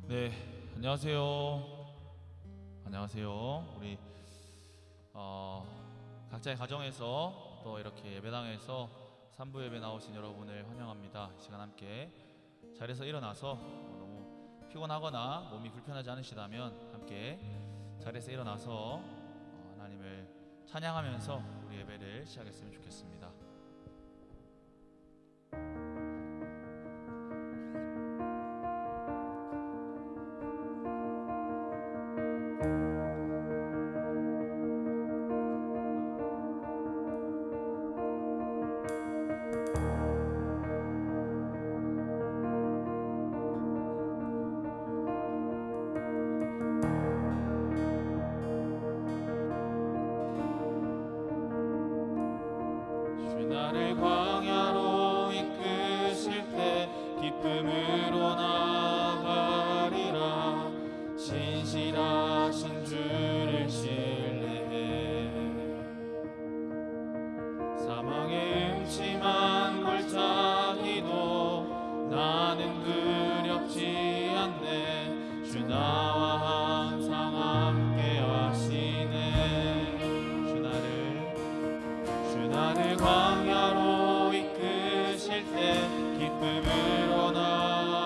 네, 안녕하세요. 안녕하세요. 우리 각자의 가정에서 또 이렇게 예배당에서 3부 예배 나오신 여러분을 환영합니다. 이 시간 함께 자리에서 일어나서 너무 피곤하거나 몸이 불편하지 않으시다면 함께 자리에서 일어나서 하나님을 찬양하면서 우리 예배를 시작했으면 좋겠습니다. 나를 광야로 이끄실 때 기쁨으로 나가리라. 신실하신 주를 신뢰해 사망의 음침한 골짜기도 나는 두렵지 않네. 주 나와 항상 함께 하시네. 주 나를 광야로 이끄실 때 기쁨으로 나가리라.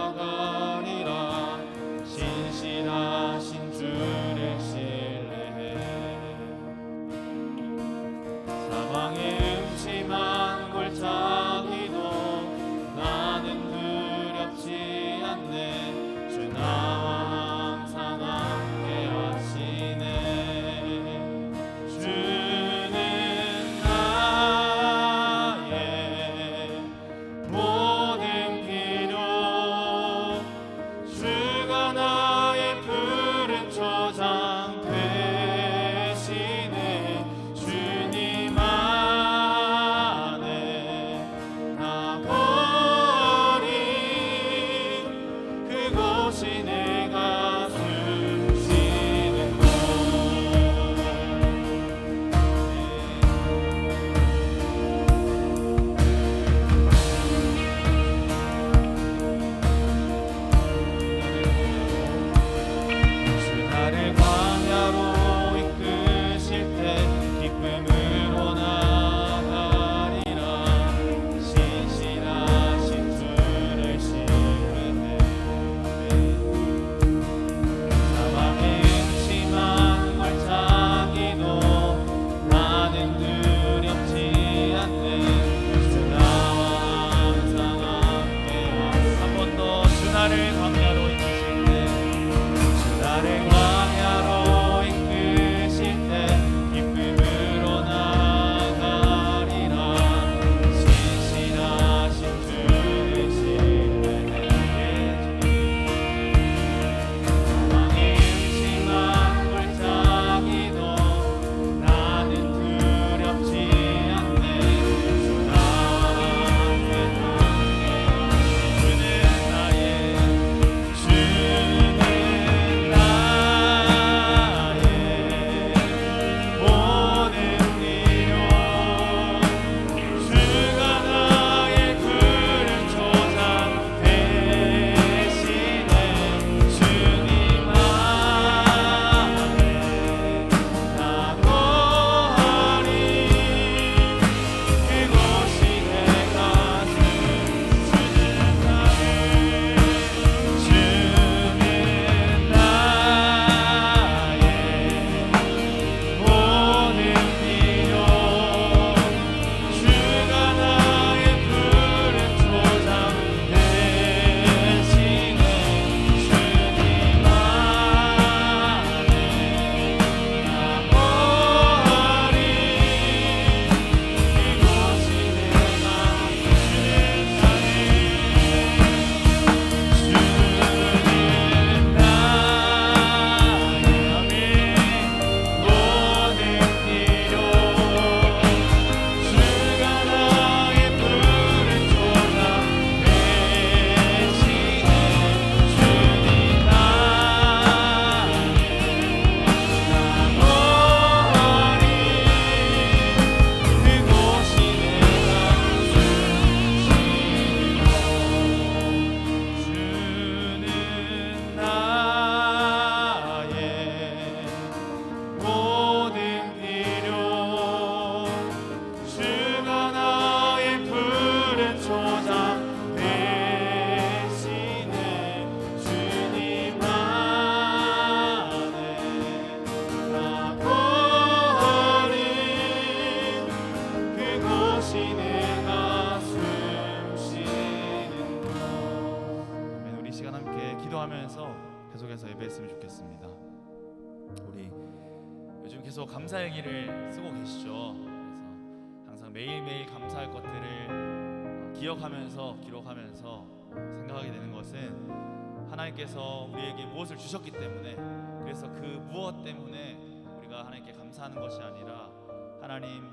시간 함께 기도하면서 계속해서 예배했으면 좋겠습니다. 우리 요즘 계속 감사일기를 쓰고 계시죠? 그래서 항상 매일매일 감사할 것들을 기억하면서 기록하면서 생각하게 되는 것은 하나님께서 우리에게 무엇을 주셨기 때문에, 그래서 그 무엇 때문에 우리가 하나님께 감사하는 것이 아니라 하나님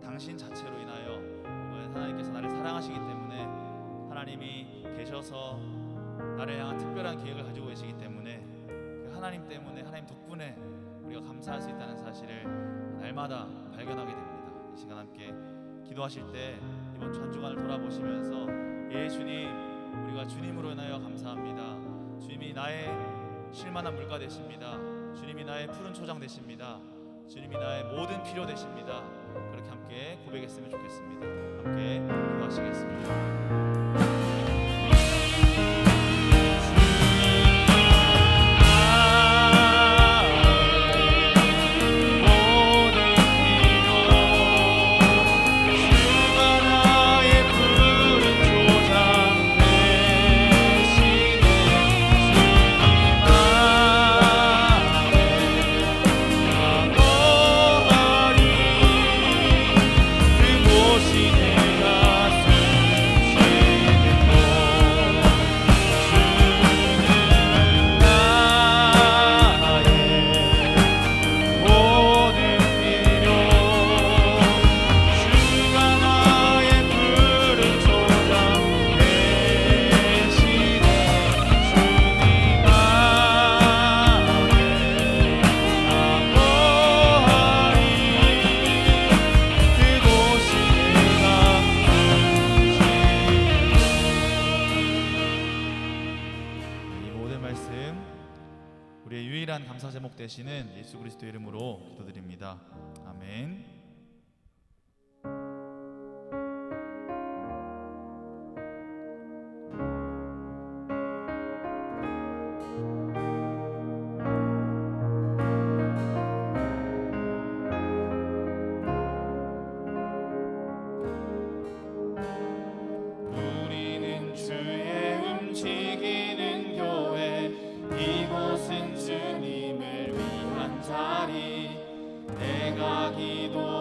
당신 자체로 인하여, 혹은 하나님께서 나를 사랑하시기 때문에, 하나님이 계셔서 나를 향한 특별한 계획을 가지고 계시기 때문에, 그 하나님 때문에, 하나님 덕분에 우리가 감사할 수 있다는 사실을 날마다 발견하게 됩니다. 이 시간 함께 기도하실 때 이번 주 한 주간을 돌아보시면서, 예 주님, 우리가 주님으로 인하여 감사합니다. 주님이 나의 쉴만한 물가 되십니다. 주님이 나의 푸른 초장 되십니다. 주님이 나의 모든 필요 되십니다. 그렇게 함께 고백했으면 좋겠습니다. 함께 기도하시겠습니다. 우리의 유일한 감사 제목 되시는 예수 그리스도 이름으로 기도드립니다. 아멘. 우리는 주의 움직이는 교회, 이곳은 주님을 위한 자리. 내가 기도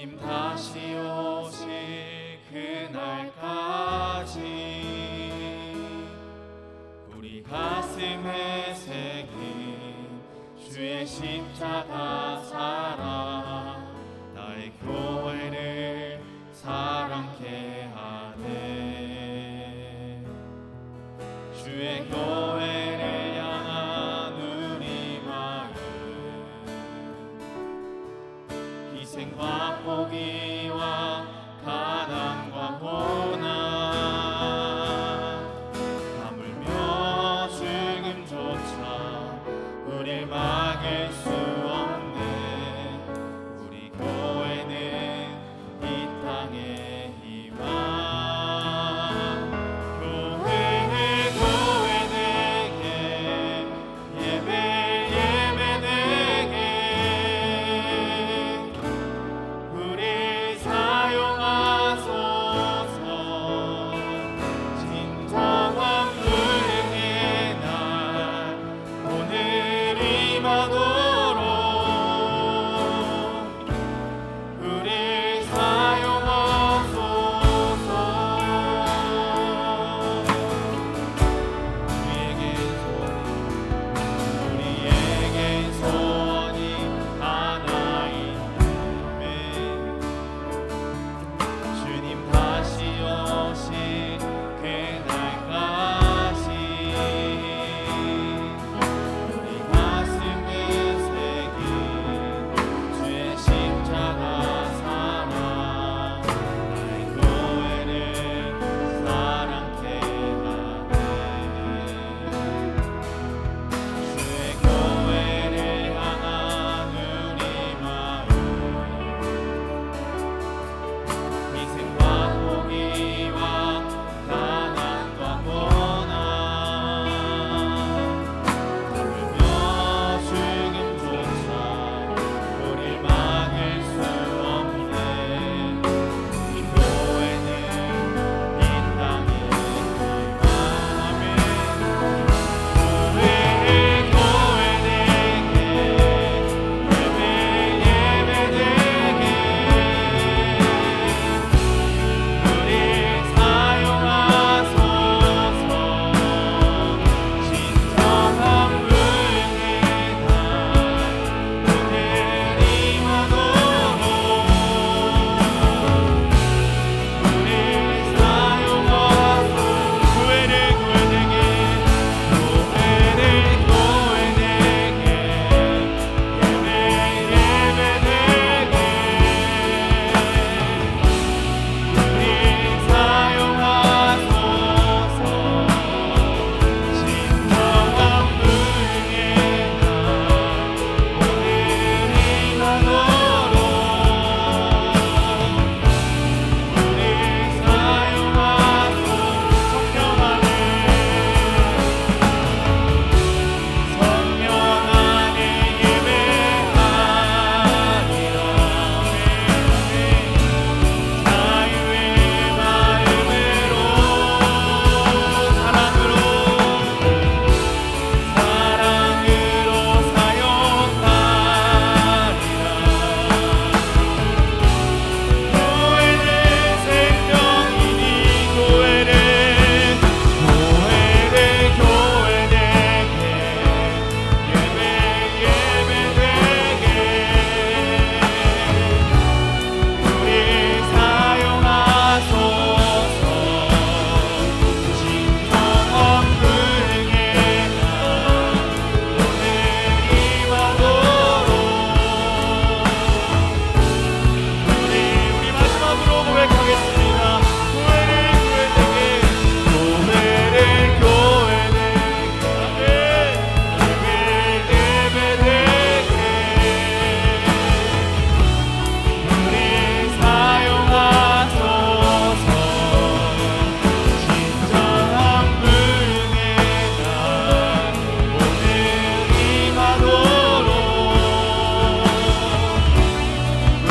주님 다시 오실 그날까지 우리 가슴에 새긴 주의 십자가 사랑 나의 교회를 사랑케 하네. 주의 교회를 향한 우리 마음 희생과 포기와 가난과 고난 하물며 죽음조차 우릴 막을 수 없네. 우리 교회는 이 땅의 희망. 교회는 교회되게 예배 예배되게 우리 사용하소서. 진정한 불행의 날 오늘 임하도록 우리 사용하소서. 우리에겐 소원이 하나인데 주님 다시 오실 그날까지 우리 가슴에 새긴 주의 십자가 사랑 나의 교회를 사랑케 하네. 주의 교회를 향한 우리 마음 희생과 포기와 가난과 고난 하물며 죽음조차 우릴 막을 수 없네. 이 교회는 이 땅의 희망. 아멘. 교회는 교회되게 예배 예배되게 우리 사용하소서. 진정한 불행의 날 오늘 임하도록 우리 사용하소서. 교회를 교회되게 교회를 교회되게 예배 예배되게 우리 사용하소서. 진정한 불행의 날 오늘 임하도록 우리 사용하소서. 성령 안에 예배하리라. 자유의 마음으로 사랑으로 사용하리라. 교회는 생명이니 교회를 교회되게 예배 예배되게 우리 사용하소서. 진정한 불행의 날 오늘 임하도록 우리 마지막으로 고백하겠습니다. 교회를 교회되게 교회를 교회되게 예배 예배되게 우리 사용하소서. 진정한 불행의 날 오늘 임하도록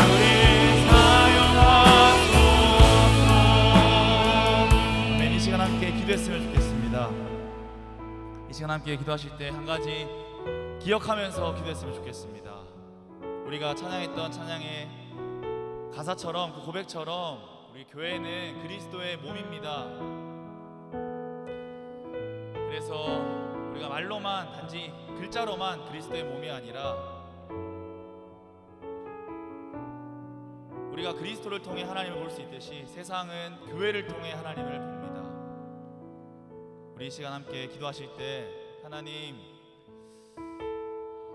우리 사용하소서. 아멘. 이 시간 함께 기도했으면 좋겠습니다. 이 시간 함께 기도하실 때 한 가지 기억하면서 기도했으면 좋겠습니다. 우리가 찬양했던 찬양의 가사처럼 그 고백처럼 우리 교회는 그리스도의 몸입니다. 그래서 우리가 말로만 단지 글자로만 그리스도의 몸이 아니라 우리가 그리스도를 통해 하나님을 볼 수 있듯이 세상은 교회를 통해 하나님을 봅니다. 우리 이 시간 함께 기도하실 때 하나님,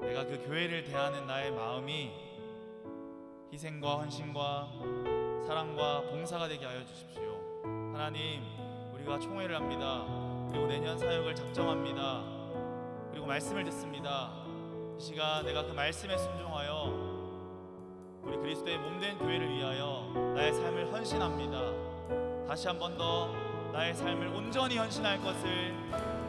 내가 그 교회를 대하는 나의 마음이 희생과 헌신과 사랑과 봉사가 되게 하여 주십시오. 하나님, 우리가 총회를 합니다. 그리고 내년 사역을 작정합니다. 그리고 말씀을 듣습니다. 이 시간 내가 그 말씀에 순종하여 우리 그리스도의 몸된 교회를 위하여 나의 삶을 헌신합니다. 다시 한 번 더 나의 삶을 온전히 헌신할 것을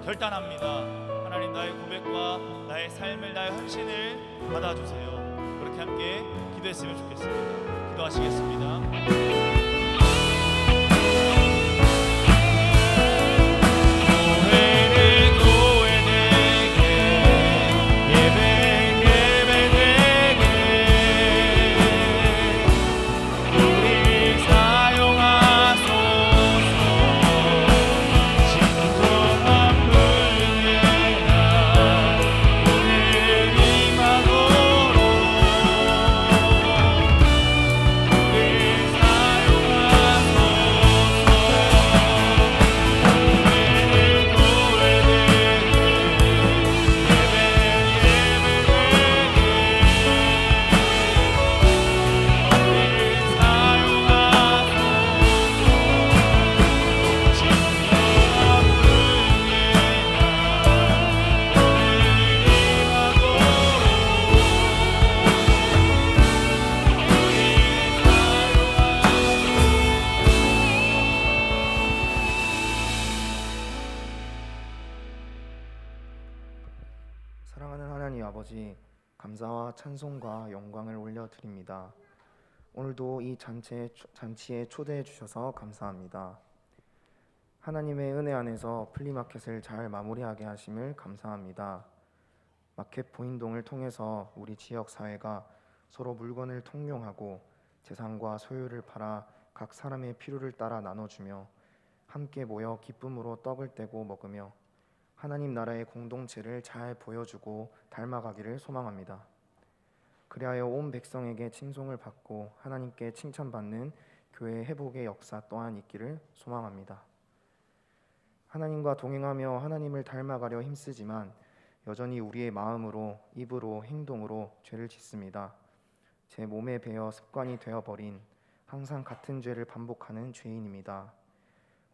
결단합니다. 하나님, 나의 고백과 나의 삶을, 나의 헌신을 받아주세요. 그렇게 함께 기도했으면 좋겠습니다. 기도하시겠습니다. 사랑하는 하나님 아버지, 감사와 찬송과 영광을 올려드립니다. 오늘도 이 잔치에 초대해 주셔서 감사합니다. 하나님의 은혜 안에서 플리마켓을 잘 마무리하게 하심을 감사합니다. 마켓 보인동을 통해서 우리 지역 사회가 서로 물건을 통용하고 재산과 소유를 팔아 각 사람의 필요를 따라 나눠주며 함께 모여 기쁨으로 떡을 떼고 먹으며 하나님 나라의 공동체를 잘 보여주고 닮아가기를 소망합니다. 그리하여 온 백성에게 칭송을 받고 하나님께 칭찬받는 교회 회복의 역사 또한 있기를 소망합니다. 하나님과 동행하며 하나님을 닮아가려 힘쓰지만 여전히 우리의 마음으로, 입으로, 행동으로 죄를 짓습니다. 제 몸에 배어 습관이 되어버린 항상 같은 죄를 반복하는 죄인입니다.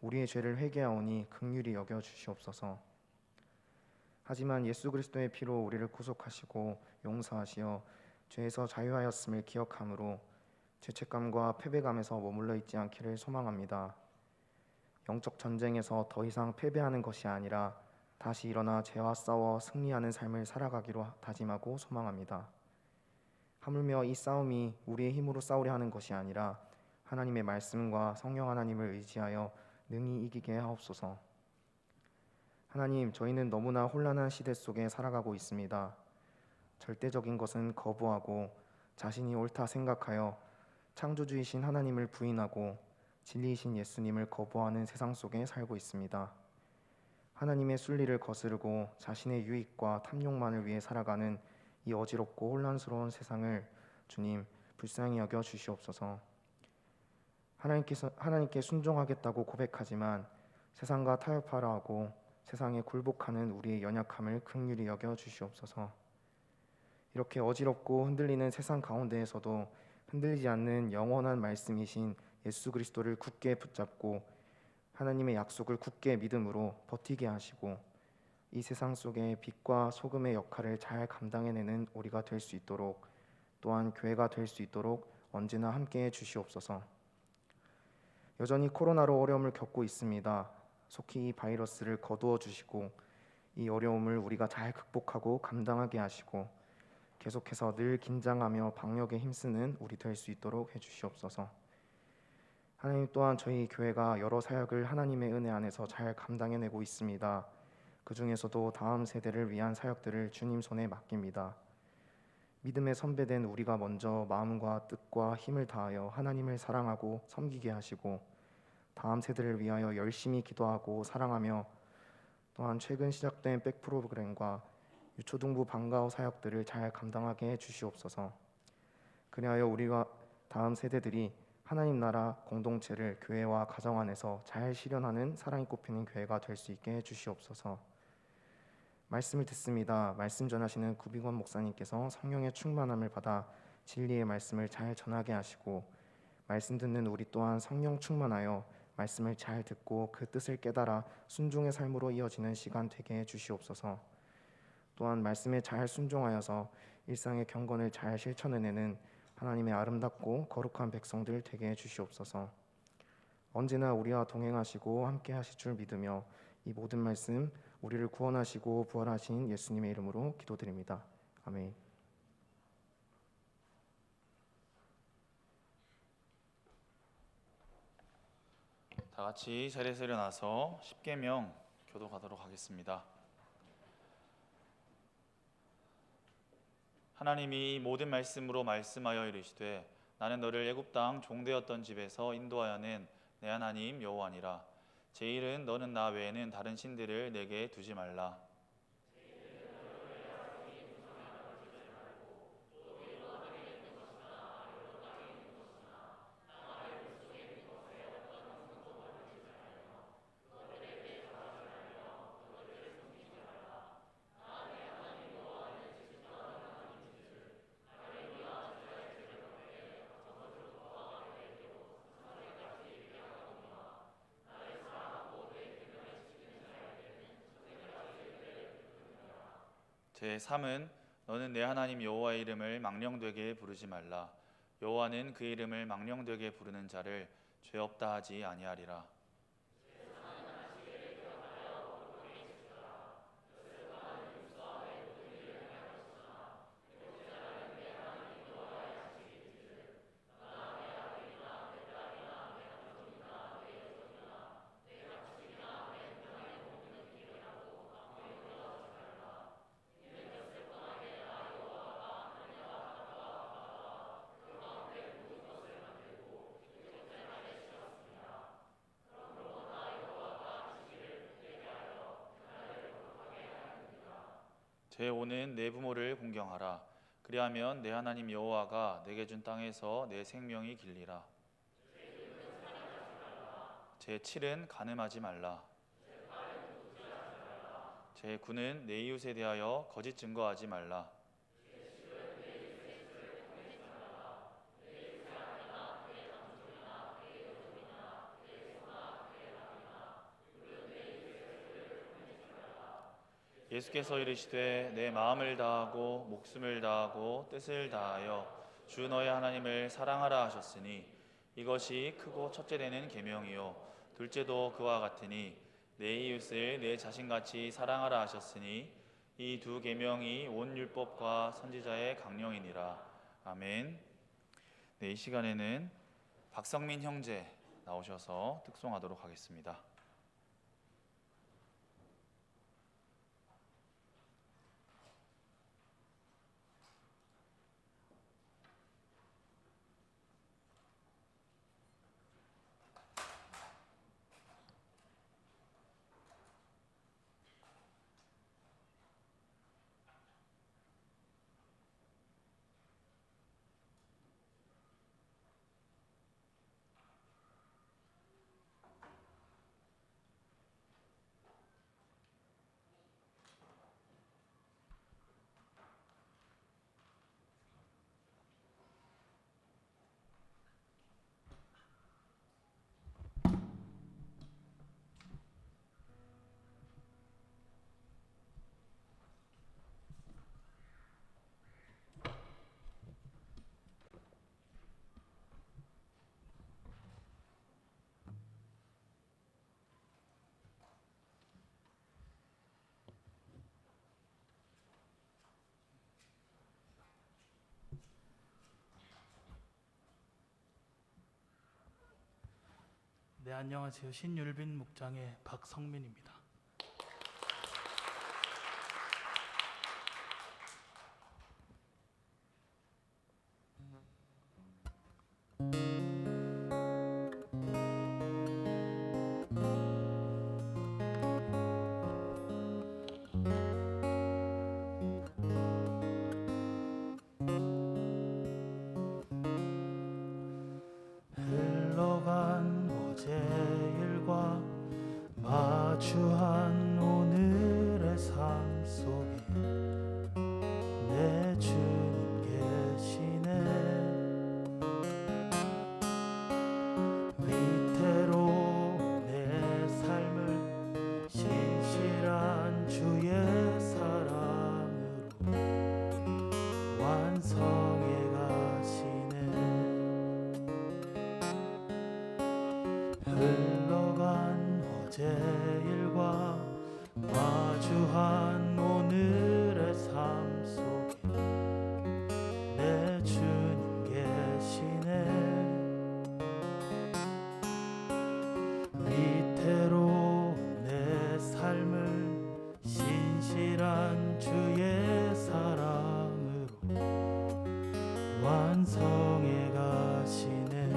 우리의 죄를 회개하오니 긍휼히 여겨 주시옵소서. 하지만 예수 그리스도의 피로 우리를 구속하시고 용서하시어 죄에서 자유하였음을 기억함으로 죄책감과 패배감에서 머물러 있지 않기를 소망합니다. 영적 전쟁에서 더 이상 패배하는 것이 아니라 다시 일어나 죄와 싸워 승리하는 삶을 살아가기로 다짐하고 소망합니다. 하물며 이 싸움이 우리의 힘으로 싸우려 하는 것이 아니라 하나님의 말씀과 성령 하나님을 의지하여 능히 이기게 하옵소서. 하나님, 저희는 너무나 혼란한 시대 속에 살아가고 있습니다. 절대적인 것은 거부하고 자신이 옳다 생각하여 창조주이신 하나님을 부인하고 진리이신 예수님을 거부하는 세상 속에 살고 있습니다. 하나님의 순리를 거스르고 자신의 유익과 탐욕만을 위해 살아가는 이 어지럽고 혼란스러운 세상을 주님 불쌍히 여겨 주시옵소서. 하나님께 순종하겠다고 고백하지만 세상과 타협하려 하고 세상에 굴복하는 우리의 연약함을 긍휼히 여겨 주시옵소서. 이렇게 어지럽고 흔들리는 세상 가운데에서도 흔들리지 않는 영원한 말씀이신 예수 그리스도를 굳게 붙잡고 하나님의 약속을 굳게 믿음으로 버티게 하시고 이 세상 속에 빛과 소금의 역할을 잘 감당해내는 우리가 될 수 있도록, 또한 교회가 될 수 있도록 언제나 함께해 주시옵소서. 여전히 코로나로 어려움을 겪고 있습니다. 속히 이 바이러스를 거두어 주시고 이 어려움을 우리가 잘 극복하고 감당하게 하시고 계속해서 늘 긴장하며 방역에 힘쓰는 우리 될 수 있도록 해주시옵소서. 하나님, 또한 저희 교회가 여러 사역을 하나님의 은혜 안에서 잘 감당해내고 있습니다. 그 중에서도 다음 세대를 위한 사역들을 주님 손에 맡깁니다. 믿음의 선배된 우리가 먼저 마음과 뜻과 힘을 다하여 하나님을 사랑하고 섬기게 하시고 다음 세대를 위하여 열심히 기도하고 사랑하며 또한 최근 시작된 백 프로그램과 유초등부 방과후 사역들을 잘 감당하게 해 주시옵소서. 그리하여 우리가 다음 세대들이 하나님 나라 공동체를 교회와 가정 안에서 잘 실현하는 사랑이 꽃피는 교회가 될 수 있게 해 주시옵소서. 말씀을 듣습니다. 말씀 전하시는 구비권 목사님께서 성령의 충만함을 받아 진리의 말씀을 잘 전하게 하시고 말씀 듣는 우리 또한 성령 충만하여 말씀을 잘 듣고 그 뜻을 깨달아 순종의 삶으로 이어지는 시간 되게 해 주시옵소서. 또한 말씀에 잘 순종하여서 일상의 경건을 잘 실천해내는 하나님의 아름답고 거룩한 백성들 되게 해 주시옵소서. 언제나 우리와 동행하시고 함께 하실 줄 믿으며 이 모든 말씀 우리를 구원하시고 부활하신 예수님의 이름으로 기도드립니다. 아멘. 다 같이 자리에서 일어나서 십계명 교도하도록 하겠습니다. 하나님이 모든 말씀으로 말씀하여 이르시되 나는 너를 애굽 땅 종되었던 집에서 인도하여 낸 내 하나님 여호와니라. 제1은 너는 나 외에는 다른 신들을 내게 두지 말라. 제3은 너는 내 하나님 여호와의 이름을 망령되게 부르지 말라. 여호와는 그 이름을 망령되게 부르는 자를 죄 없다 하지 아니하리라. 제5는 내 부모를 공경하라. 그리하면 내 하나님 여호와가 내게 준 땅에서 내 생명이 길리라. 제7은 간음하지 말라. 제9는 내 이웃에 대하여 거짓 증거하지 말라. 예수께서 이르시되 내 마음을 다하고 목숨을 다하고 뜻을 다하여 주 너의 하나님을 사랑하라 하셨으니 이것이 크고 첫째 되는 계명이요 둘째도 그와 같으니 내 이웃을 내 자신같이 사랑하라 하셨으니 이 두 계명이 온 율법과 선지자의 강령이니라. 아멘. 네, 이 시간에는 박성민 형제 나오셔서 특송하도록 하겠습니다. 네, 안녕하세요. 신율빈 목장의 박성민입니다. 현재일과 마주한 오늘의 삶 속에 내 주님 계시네. 이태로 내 삶을 신실한 주의 사랑으로 완성해 가시네.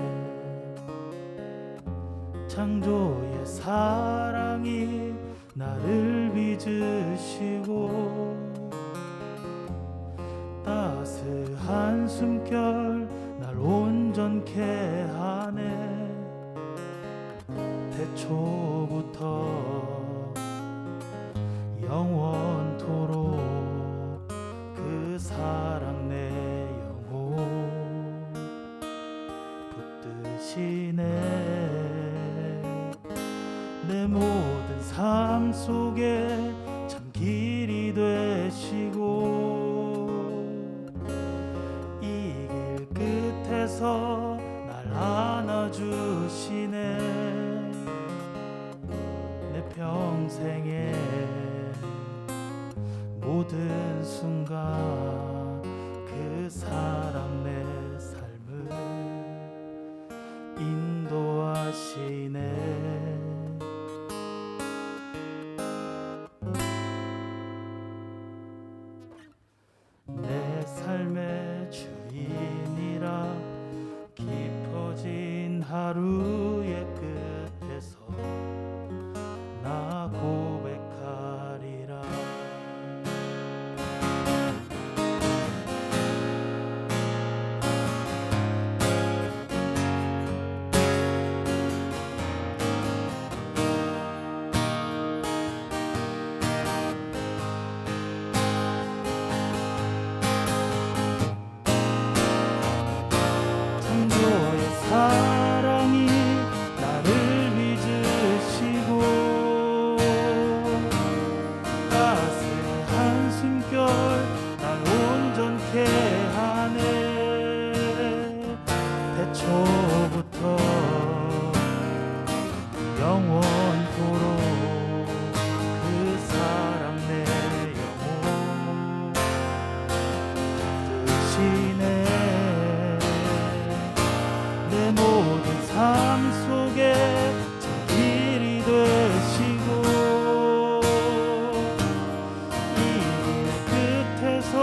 창조의 사랑이 나를 빚으시고 따스한 숨결 날 온전케 하네. 태초부터 영원토록 그 사랑 내 영혼 붙드시네. 내 모든 삶 속에 참 길이 되시고 이 길 끝에서 날 안아주시네. 내 평생에 모든 순간 그 사랑 내 삶을 인도하시네. 내 삶의 주인이라 깊어진 하루의 끝에서 나 고백하리라. 창조의 사랑이 나를 빚으시고 따스한 숨결 날 온전케 하네. 태초부터 영원토록 그 사랑 내 영혼 드시네. 내 모든 삶 속에 참 길이 되시고 이 길 끝에서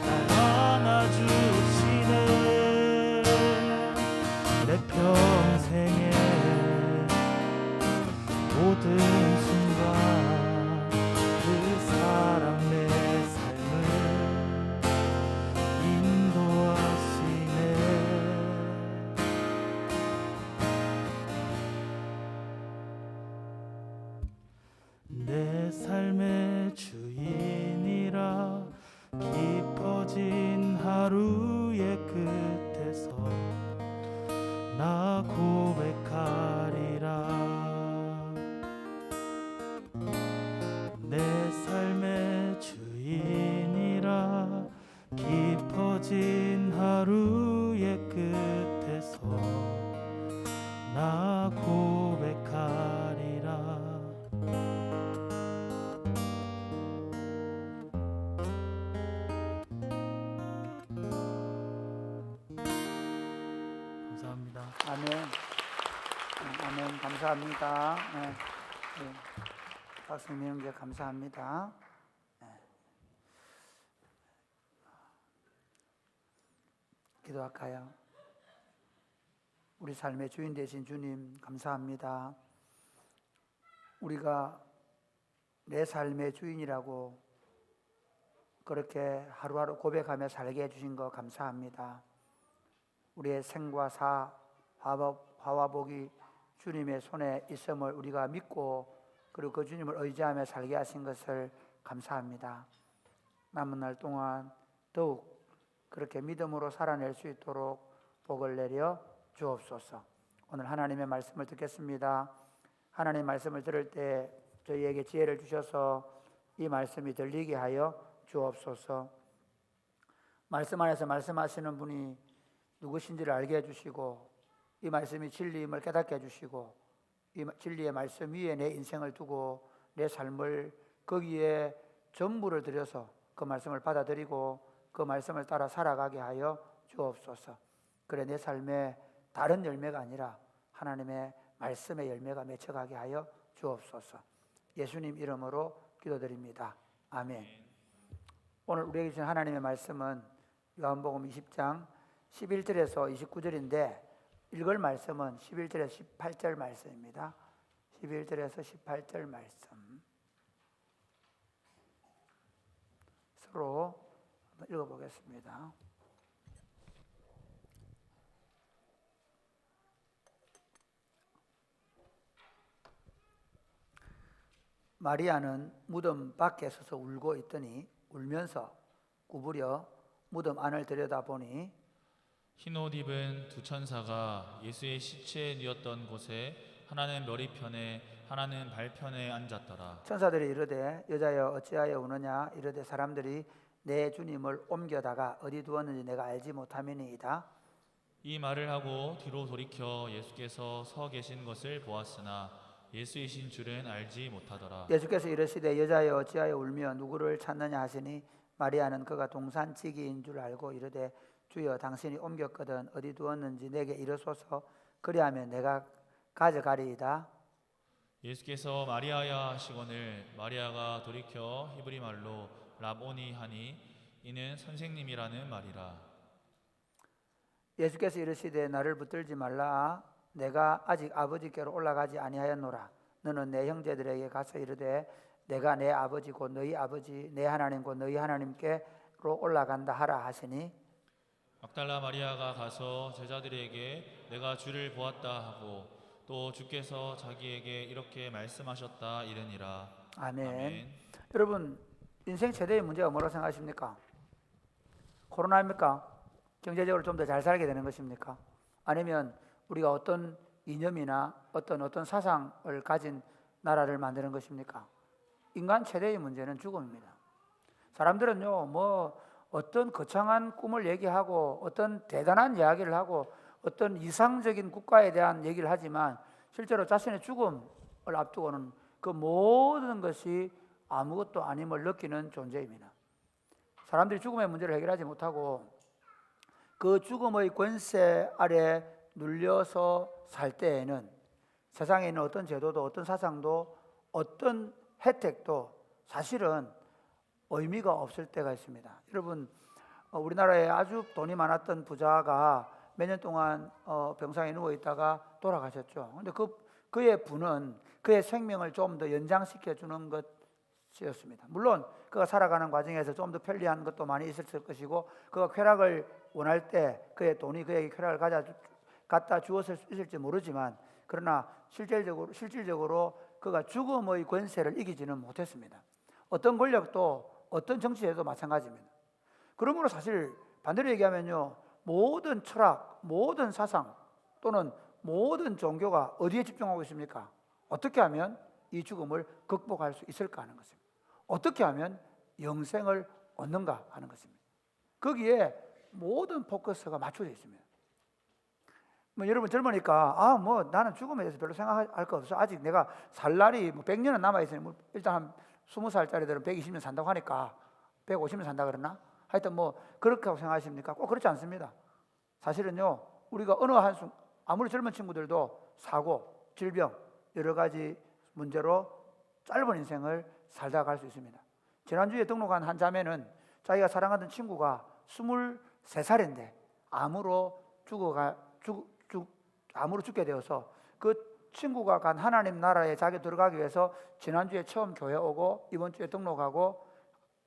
날 안아주시네. 내 평생에 모든 순간 그 사랑 내 삶을 인도하시네. 내 삶의 주인이라 깊어진 하루의 끝에서 나 고백하리라. 내 삶의 주인이라 깊어진 하루의 끝에서 나 고백하리라. 감사합니다. 아멘. 아멘. 감사합니다. 네. 네. 박성민 형제 감사합니다. 네. 기도할까요? 우리 삶의 주인 되신 주님 감사합니다. 우리가 내 삶의 주인이라고 그렇게 하루하루 고백하며 살게 해주신 거 감사합니다. 우리의 생과 사, 화와 복이 주님의 손에 있음을 우리가 믿고 그리고 그 주님을 의지하며 살게 하신 것을 감사합니다. 남은 날 동안 더욱 그렇게 믿음으로 살아낼 수 있도록 복을 내려 주옵소서. 오늘 하나님의 말씀을 듣겠습니다. 하나님의 말씀을 들을 때 저희에게 지혜를 주셔서 이 말씀이 들리게 하여 주옵소서. 말씀 안에서 말씀하시는 분이 누구신지를 알게 해주시고 이 말씀이 진리임을 깨닫게 해주시고 이 진리의 말씀 위에 내 인생을 두고 내 삶을 거기에 전부를 들여서 그 말씀을 받아들이고 그 말씀을 따라 살아가게 하여 주옵소서. 그래 내 삶에 다른 열매가 아니라 하나님의 말씀의 열매가 맺혀가게 하여 주옵소서. 예수님 이름으로 기도드립니다. 아멘. 오늘 우리에게 주신 하나님의 말씀은 요한복음 20장 11절에서 29절인데 읽을 말씀은 11절에서 18절 말씀입니다. 11절에서 18절 말씀 서로 한번 읽어보겠습니다. 마리아는 무덤 밖에 서서 울고 있더니 울면서 구부려 무덤 안을 들여다보니 흰옷 입은 두 천사가 예수의 시체에 누웠던 곳에 하나는 머리편에 하나는 발편에 앉았더라. 천사들이 이르되 여자여 어찌하여 우느냐 이르되 사람들이 내 주님을 옮겨다가 어디 두었는지 내가 알지 못함이니이다. 이 말을 하고 뒤로 돌이켜 예수께서 서 계신 것을 보았으나 예수이신 줄은 알지 못하더라. 예수께서 이르시되 여자여 어찌하여 울며 누구를 찾느냐 하시니 마리아는 그가 동산지기인 줄 알고 이르되 주여 당신이 옮겼거든 어디 두었는지 내게 이르소서 그리하면 내가 가져가리이다. 예수께서 마리아야 하시거늘 마리아가 돌이켜 히브리 말로 라보니 하니 이는 선생님이라는 말이라. 예수께서 이르시되 나를 붙들지 말라. 내가 아직 아버지께로 올라가지 아니하였노라. 너는 내 형제들에게 가서 이르되 내가 내 아버지 곧 너희 아버지 내 하나님 곧 너희 하나님께로 올라간다 하라 하시니 막달라 마리아가 가서 제자들에게 내가 주를 보았다 하고 또 주께서 자기에게 이렇게 말씀하셨다 이르니라. 아멘. 여러분 인생 최대의 문제가 뭐라고 생각하십니까? 코로나입니까? 경제적으로 좀 더 잘 살게 되는 것입니까? 아니면 우리가 어떤 이념이나 어떤 사상을 가진 나라를 만드는 것입니까? 인간 최대의 문제는 죽음입니다. 사람들은요, 뭐 어떤 거창한 꿈을 얘기하고 어떤 대단한 이야기를 하고 어떤 이상적인 국가에 대한 얘기를 하지만 실제로 자신의 죽음을 앞두고는 그 모든 것이 아무것도 아님을 느끼는 존재입니다. 사람들이 죽음의 문제를 해결하지 못하고 그 죽음의 권세 아래 눌려서 살 때에는 세상에 있는 어떤 제도도 어떤 사상도 어떤 혜택도 사실은 의미가 없을 때가 있습니다. 여러분 우리나라에 아주 돈이 많았던 부자가 몇 년 동안 병상에 누워 있다가 돌아가셨죠. 그런데 그의 부는 그의 생명을 좀 더 연장시켜 주는 것이었습니다. 물론 그가 살아가는 과정에서 좀 더 편리한 것도 많이 있었을 것이고 그가 쾌락을 원할 때 그의 돈이 그에게 쾌락을 갖다 주었을 수 있을지 모르지만 그러나 실질적으로 그가 죽음의 권세를 이기지는 못했습니다. 어떤 권력도 어떤 정치에도 마찬가지입니다. 그러므로 사실 반대로 얘기하면요, 모든 철학, 모든 사상 또는 모든 종교가 어디에 집중하고 있습니까? 어떻게 하면 이 죽음을 극복할 수 있을까 하는 것입니다. 어떻게 하면 영생을 얻는가 하는 것입니다. 거기에 모든 포커스가 맞춰져 있습니다. 뭐 여러분 젊으니까 뭐 나는 죽음에 대해서 별로 생각할 거 없어. 아직 내가 살 날이 100년은 남아 있으니 뭐 일단 한 20살짜리들은 120년 산다고 하니까 150년 산다 그러나? 하여튼 뭐 그렇게 생각하십니까? 꼭 그렇지 않습니다. 사실은요, 우리가 어느 한순 아무리 젊은 친구들도 사고, 질병, 여러 가지 문제로 짧은 인생을 살다 갈 수 있습니다. 지난주에 등록한 한 자매는 자기가 사랑하던 친구가 23살인데 암으로 죽게 되어서 그 친구가 간 하나님 나라에 자기 들어가기 위해서 지난주에 처음 교회 오고 이번 주에 등록하고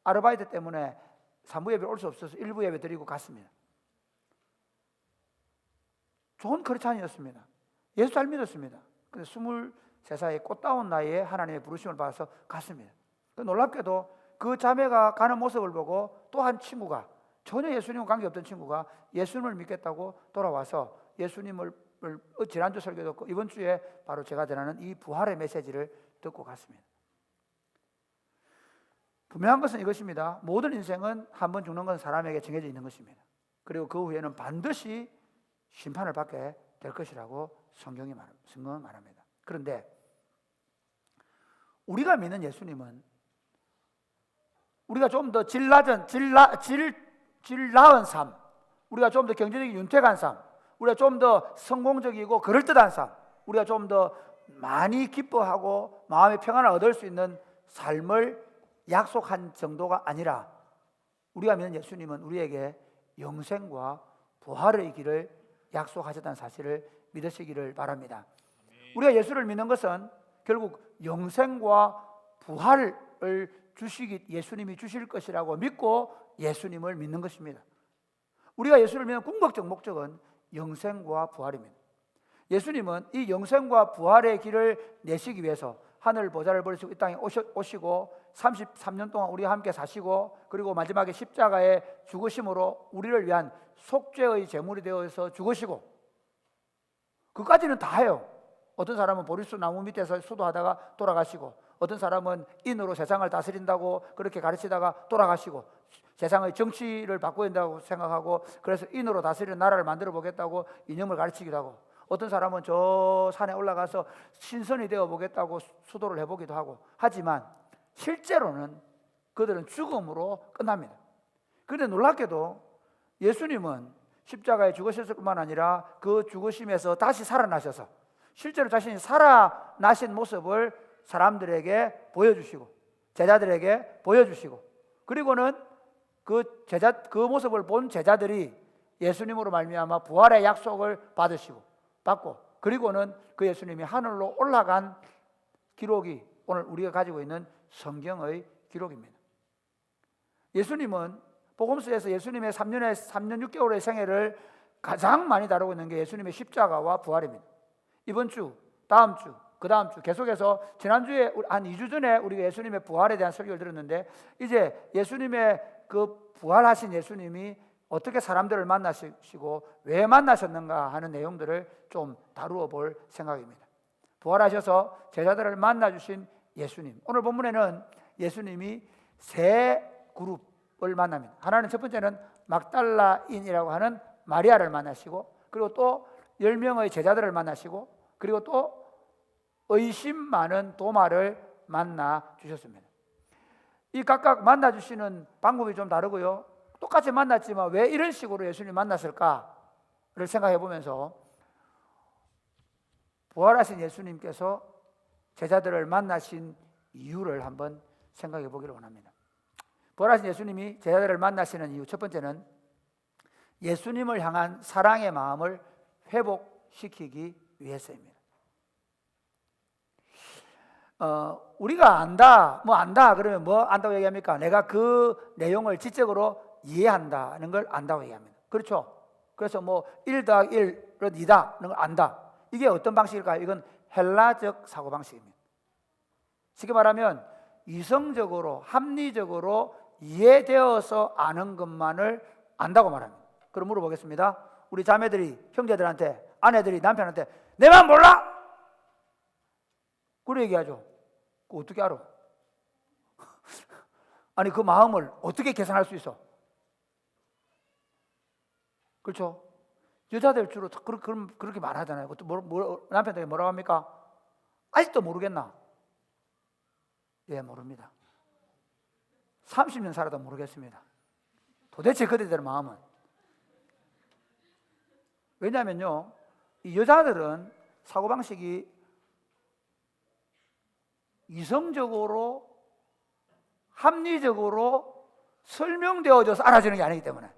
아르바이트 때문에 3부 예배 올 수 없어서 1부 예배 드리고 갔습니다. 좋은 크리스찬이었습니다. 예수 잘 믿었습니다. 근데 23살의 꽃다운 나이에 하나님의 부르심을 받아서 갔습니다. 놀랍게도 그 자매가 가는 모습을 보고 또 한 친구가 전혀 예수님과 관계없던 친구가 예수님을 믿겠다고 돌아와서 예수님을 지난주 설교 듣고 이번 주에 바로 제가 전하는 이 부활의 메시지를 듣고 갔습니다. 분명한 것은 이것입니다. 모든 인생은 한 번 죽는 건 사람에게 정해져 있는 것입니다. 그리고 그 후에는 반드시 심판을 받게 될 것이라고 성경은 말합니다. 그런데 우리가 믿는 예수님은 우리가 좀 더 질 나은 삶, 우리가 좀 더 경제적인 윤택한 삶, 우리가 좀 더 성공적이고 그럴듯한 삶, 우리가 좀 더 많이 기뻐하고 마음의 평안을 얻을 수 있는 삶을 약속한 정도가 아니라 우리가 믿는 예수님은 우리에게 영생과 부활의 길을 약속하셨다는 사실을 믿으시기를 바랍니다. 우리가 예수를 믿는 것은 결국 영생과 부활을 예수님이 주실 것이라고 믿고 예수님을 믿는 것입니다. 우리가 예수를 믿는 궁극적 목적은 영생과 부활입니다. 예수님은 이 영생과 부활의 길을 내시기 위해서 하늘 보좌를 버리시고 이 땅에 오시고 33년 동안 우리와 함께 사시고 그리고 마지막에 십자가에 죽으심으로 우리를 위한 속죄의 제물이 되어서 죽으시고 그까지는 다 해요. 어떤 사람은 보리수 나무 밑에서 수도하다가 돌아가시고 어떤 사람은 인으로 세상을 다스린다고 그렇게 가르치다가 돌아가시고 세상의 정치를 바꿔야 된다고 생각하고 그래서 인으로 다스리는 나라를 만들어 보겠다고 이념을 가르치기도 하고 어떤 사람은 저 산에 올라가서 신선이 되어 보겠다고 수도를 해보기도 하고 하지만 실제로는 그들은 죽음으로 끝납니다. 그런데 놀랍게도 예수님은 십자가에 죽으셨을 뿐만 아니라 그 죽으심에서 다시 살아나셔서 실제로 자신이 살아나신 모습을 사람들에게 보여주시고 제자들에게 보여주시고 그리고는 그 모습을 본 제자들이 예수님으로 말미암아 부활의 약속을 받고 그리고는 그 예수님이 하늘로 올라간 기록이 오늘 우리가 가지고 있는 성경의 기록입니다. 예수님은 복음서에서 예수님의 3년 6개월의 생애를 가장 많이 다루고 있는 게 예수님의 십자가와 부활입니다. 이번 주, 다음 주, 그 다음 주 계속해서 지난주에 한 2주 전에 우리가 예수님의 부활에 대한 설교를 들었는데 이제 예수님의 그 부활하신 예수님이 어떻게 사람들을 만나시고 왜 만나셨는가 하는 내용들을 좀 다루어 볼 생각입니다. 부활하셔서 제자들을 만나주신 예수님. 오늘 본문에는 예수님이 세 그룹을 만납니다. 하나는 첫 번째는 막달라인이라고 하는 마리아를 만나시고 그리고 또 10명의 제자들을 만나시고 그리고 또 의심 많은 도마를 만나 주셨습니다. 이 각각 만나 주시는 방법이 좀 다르고요. 똑같이 만났지만 왜 이런 식으로 예수님 만났을까를 생각해 보면서 부활하신 예수님께서 제자들을 만나신 이유를 한번 생각해 보기를 원합니다. 부활하신 예수님이 제자들을 만나시는 이유 첫 번째는 예수님을 향한 사랑의 마음을 회복시키기 위해서입니다. 우리가 안다 그러면 뭐 안다고 얘기합니까? 내가 그 내용을 지적으로 이해한다는 걸 안다고 얘기합니다. 그렇죠? 그래서 뭐 1 더하기 1은 2다는 걸 안다. 이게 어떤 방식일까요? 이건 헬라적 사고방식입니다. 쉽게 말하면 이성적으로 합리적으로 이해되어서 아는 것만을 안다고 말합니다. 그럼 물어보겠습니다. 우리 자매들이 형제들한테 아내들이 남편한테 내 마음 몰라? 그래 얘기하죠. 그거 어떻게 알아? 아니 그 마음을 어떻게 계산할 수 있어? 그렇죠? 여자들 주로 그렇게 말하잖아요. 남편들이 뭐라고 합니까? 아직도 모르겠나? 예, 모릅니다. 30년 살아도 모르겠습니다. 도대체 그들의 마음은. 왜냐하면요, 이 여자들은 사고방식이 이성적으로 합리적으로 설명되어져서 알아지는 게 아니기 때문에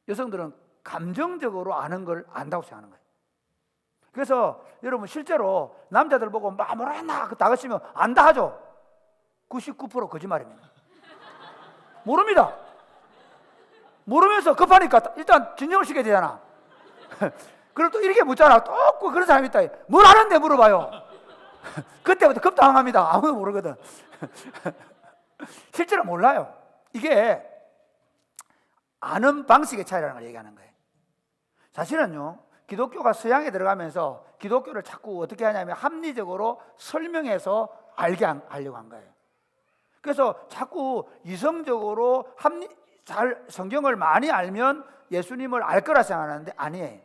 여성들은 감정적으로 아는 걸 안다고 생각하는 거예요. 그래서 여러분 실제로 남자들 보고 뭐라 했나 다그치면 안다 하죠. 99% 거짓말입니다. 모릅니다. 모르면서 급하니까 일단 진정을 시켜야 되잖아. 그럼 또 이렇게 묻잖아. 또 그런 사람이 있다. 뭘 아는데 물어봐요. 그때부터 급당합니다. 아무도 모르거든. 실제로 몰라요. 이게 아는 방식의 차이라는 걸 얘기하는 거예요. 사실은요, 기독교가 서양에 들어가면서 기독교를 자꾸 어떻게 하냐면 합리적으로 설명해서 알려고 한 거예요. 그래서 자꾸 이성적으로 성경을 많이 알면 예수님을 알 거라 생각하는데 아니에요.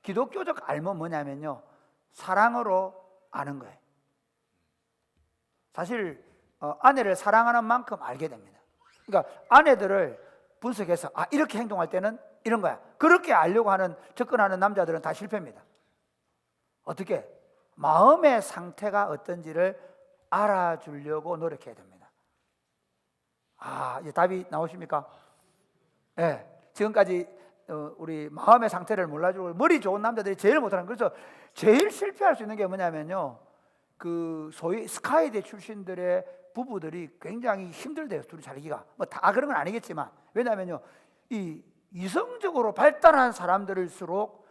기독교적 알면 뭐냐면요, 사랑으로 아는 거예요. 사실 아내를 사랑하는 만큼 알게 됩니다. 그러니까 아내들을 분석해서 이렇게 행동할 때는 이런 거야. 그렇게 알려고 하는 접근하는 남자들은 다 실패입니다. 어떻게? 마음의 상태가 어떤지를 알아주려고 노력해야 됩니다. 이제 답이 나오십니까? 네. 지금까지 우리 마음의 상태를 몰라주고 머리 좋은 남자들이 제일 못하는, 그래서 제일 실패할 수 있는 게 뭐냐면요, 그 소위 스카이대 출신들의 부부들이 굉장히 힘들대요. 둘이 살기가. 뭐 다 그런 건 아니겠지만, 왜냐하면요, 이 이성적으로 발달한 사람들일수록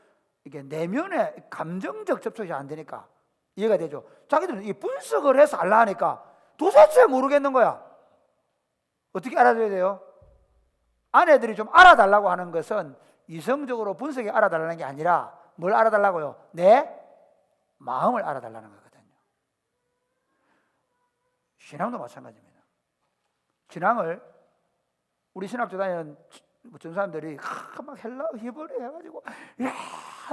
이게 내면의 감정적 접촉이 안 되니까 이해가 되죠. 자기들은 이 분석을 해서 알라 하니까 도대체 모르겠는 거야. 어떻게 알아줘야 돼요? 아내들이 좀 알아달라고 하는 것은 이성적으로 분석이 알아달라는 게 아니라 뭘 알아달라고요? 내 마음을 알아달라는 거거든요. 신앙도 마찬가지입니다. 신앙을 우리 신학교 다니는 전사님들이 막 헬라 히브리 해가지고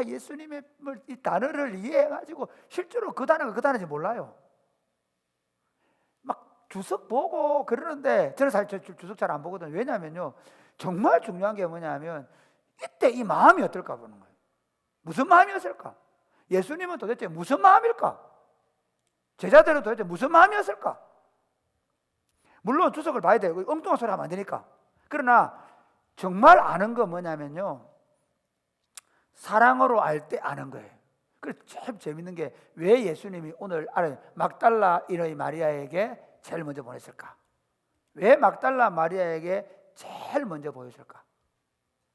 예수님의 이 단어를 이해해가지고 실제로 그 단어가 그 단어인지 몰라요. 막 주석 보고 그러는데 저는 사실 주석 잘 안 보거든요. 왜냐하면요, 정말 중요한 게 뭐냐면 이때 이 마음이 어떨까 보는 거예요. 무슨 마음이었을까? 예수님은 도대체 무슨 마음일까? 제자들은 도대체 무슨 마음이었을까? 물론 주석을 봐야 돼요. 엉뚱한 소리 하면 안 되니까. 그러나 정말 아는 건 뭐냐면요, 사랑으로 알 때 아는 거예요. 그래서 참 재밌는 게 왜 예수님이 오늘 막달라 인의 마리아에게 제일 먼저 보냈을까? 왜 막달라 마리아에게 제일 먼저 보였을까?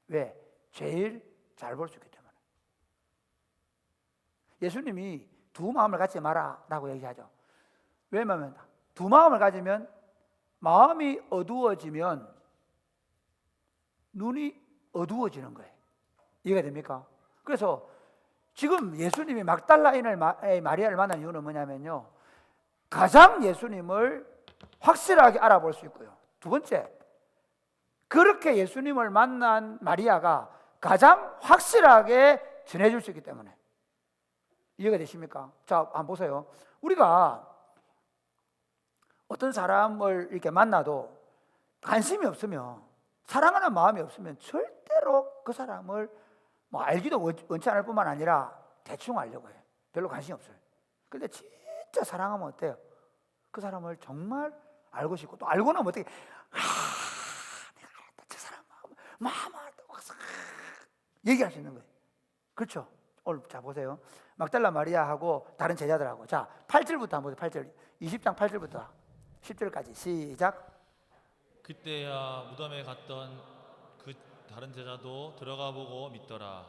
왜? 제일 잘 볼 수 있기 때문에. 예수님이 두 마음을 갖지 마라 라고 얘기하죠. 왜냐하면 두 마음을 가지면 마음이 어두워지면 눈이 어두워지는 거예요. 이해가 됩니까? 그래서 지금 예수님이 막달라인을 마리아를 만난 이유는 뭐냐면요, 가장 예수님을 확실하게 알아볼 수 있고요, 두 번째, 그렇게 예수님을 만난 마리아가 가장 확실하게 전해줄 수 있기 때문에. 이해가 되십니까? 자, 한번 보세요. 우리가 어떤 사람을 이렇게 만나도 관심이 없으면, 사랑하는 마음이 없으면 절대로 그 사람을 뭐 알기도 원치 않을 뿐만 아니라 대충 알려고 해요. 별로 관심이 없어요. 근데 진짜 사랑하면 어때요? 그 사람을 정말 알고 싶고, 또 알고 나면 어떻게 내가 알았다, 저 사람 마음 알았다고 얘기할 수 있는 거예요. 그렇죠? 오늘 자 보세요. 막달라 마리아하고 다른 제자들하고, 자 8절부터 한번 보세요. 8절, 20장 8절부터 10절까지 시작. 그때야 무덤에 갔던 그 다른 제자도 들어가 보고 믿더라.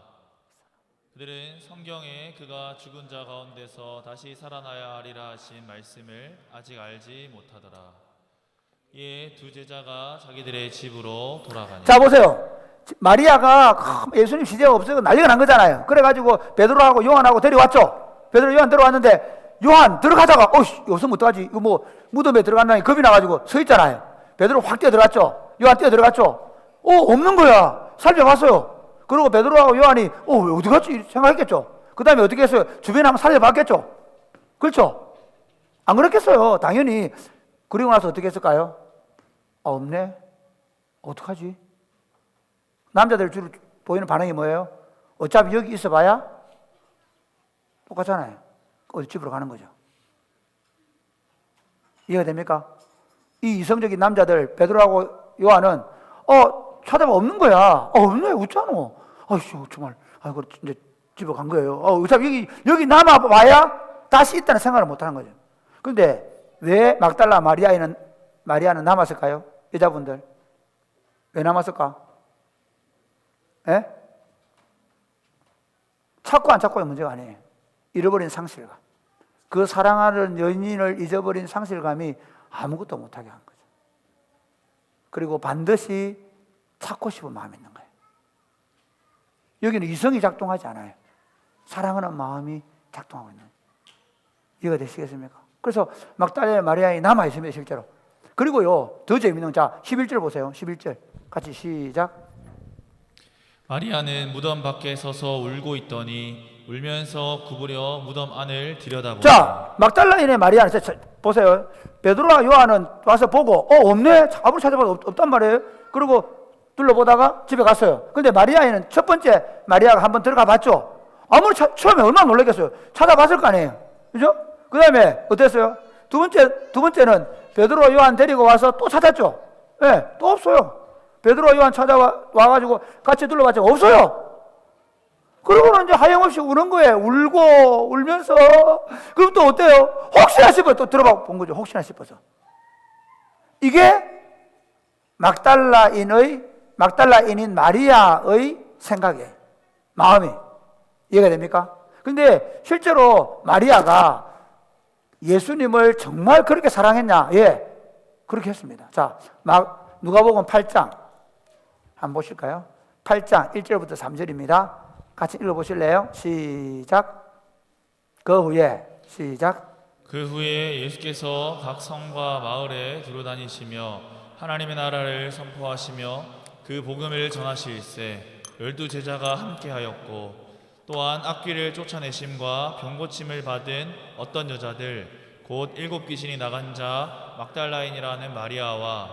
그들은 성경에 그가 죽은 자 가운데서 다시 살아나야 하리라 하신 말씀을 아직 알지 못하더라. 이에 두 제자가 자기들의 집으로 돌아가니. 자 보세요. 마리아가 예수님 시대가 없어서 난리가 난 거잖아요. 그래가지고 베드로하고 요한하고 데려왔죠. 베드로 요한 들어왔는데, 요한 들어가다가 없으면 어떡하지? 이거 뭐 무덤에 들어간다니 겁이 나가지고 서 있잖아요. 베드로 확 뛰어 들어갔죠. 요한 뛰어 들어갔죠. 없는 거야. 살펴봤어요. 그리고 베드로하고 요한이 어디 갔지 생각했겠죠. 그 다음에 어떻게 했어요? 주변에 한번 살펴봤겠죠. 그렇죠? 안 그렇겠어요. 당연히. 그리고 나서 어떻게 했을까요? 없네. 어떡하지? 남자들 주로 보이는 반응이 뭐예요? 어차피 여기 있어봐야 똑같잖아요. 어디 집으로 가는 거죠. 이해가 됩니까? 이 이성적인 남자들 베드로하고 요한은 찾아봐 없는 거야. 없네, 웃잖아. 정말 아이고 이제 집에 간 거예요. 어차피 여기 남아 봐야 다시 있다는 생각을 못 하는 거죠. 그런데 왜 막달라 마리아는 남았을까요? 여자분들 왜 남았을까? 예? 찾고 안 찾고의 문제가 아니에요. 잃어버린 상실감. 그 사랑하는 연인을 잊어버린 상실감이 아무것도 못하게 한 거죠. 그리고 반드시 찾고 싶은 마음이 있는 거예요. 여기는 이성이 작동하지 않아요. 사랑하는 마음이 작동하고 있는 거예요. 이해가 되시겠습니까? 그래서 막달라 마리아에 남아있습니다, 실제로. 그리고요, 더 재밌는, 자 11절 보세요. 11절 같이 시작. 마리아는 무덤 밖에 서서 울고 있더니 울면서 구부려 무덤 안을 들여다보니 자, 막달라인의 마리아는 보세요. 베드로와 요한은 와서 보고 없네. 아무리 찾아봐도 없단 말이에요. 그리고 둘러보다가 집에 갔어요. 근데 마리아는 첫 번째 마리아가 한번 들어가 봤죠. 아무리 처음에 얼마나 놀랐겠어요. 찾아봤을 거 아니에요. 그죠? 그 다음에 어땠어요? 두 번째는 베드로와 요한 데리고 와서 또 찾았죠. 네, 또 없어요. 베드로와 요한 찾아와가지고 같이 둘러봤지만 없어요. 그러고는 이제 하염없이 우는 거예요. 울고 울면서. 그럼 또 어때요? 혹시나 싶어서 또 들어봐 본 거죠. 혹시나 싶어서. 이게 막달라인인 마리아의 생각이에요. 마음이. 이해가 됩니까? 근데 실제로 마리아가 예수님을 정말 그렇게 사랑했냐? 예. 그렇게 했습니다. 자, 누가복음 8장 한번 보실까요? 8장 1절부터 3절입니다. 같이 읽어보실래요? 시작. 그 후에 시작. 그 후에 예수께서 각 성과 마을에 두루다니시며 하나님의 나라를 선포하시며 그 복음을 전하실세 12 제자가 함께하였고 또한 악귀를 쫓아내심과 병고침을 받은 어떤 여자들 곧 7 귀신이 나간 자 막달라인이라는 마리아와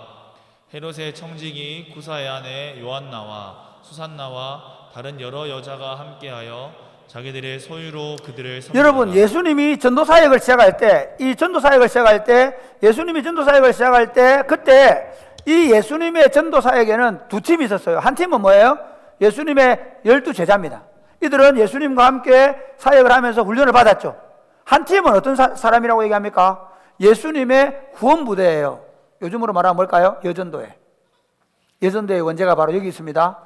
헤롯의 청지기 구사의 아내 요한나와 수산나와 다른 여러 여자가 함께하여 자기들의 소유로 그들을 여러분, 예수님이 전도사역을 시작할 때, 예수님이 전도사역을 시작할 때, 그때 이 예수님의 전도사역에는 두 팀이 있었어요. 한 팀은 뭐예요? 예수님의 12 제자입니다. 이들은 예수님과 함께 사역을 하면서 훈련을 받았죠. 한 팀은 어떤 사람이라고 얘기합니까? 예수님의 후원부대예요. 요즘으로 말하면 뭘까요? 여전도회. 여전도의 원제가 바로 여기 있습니다.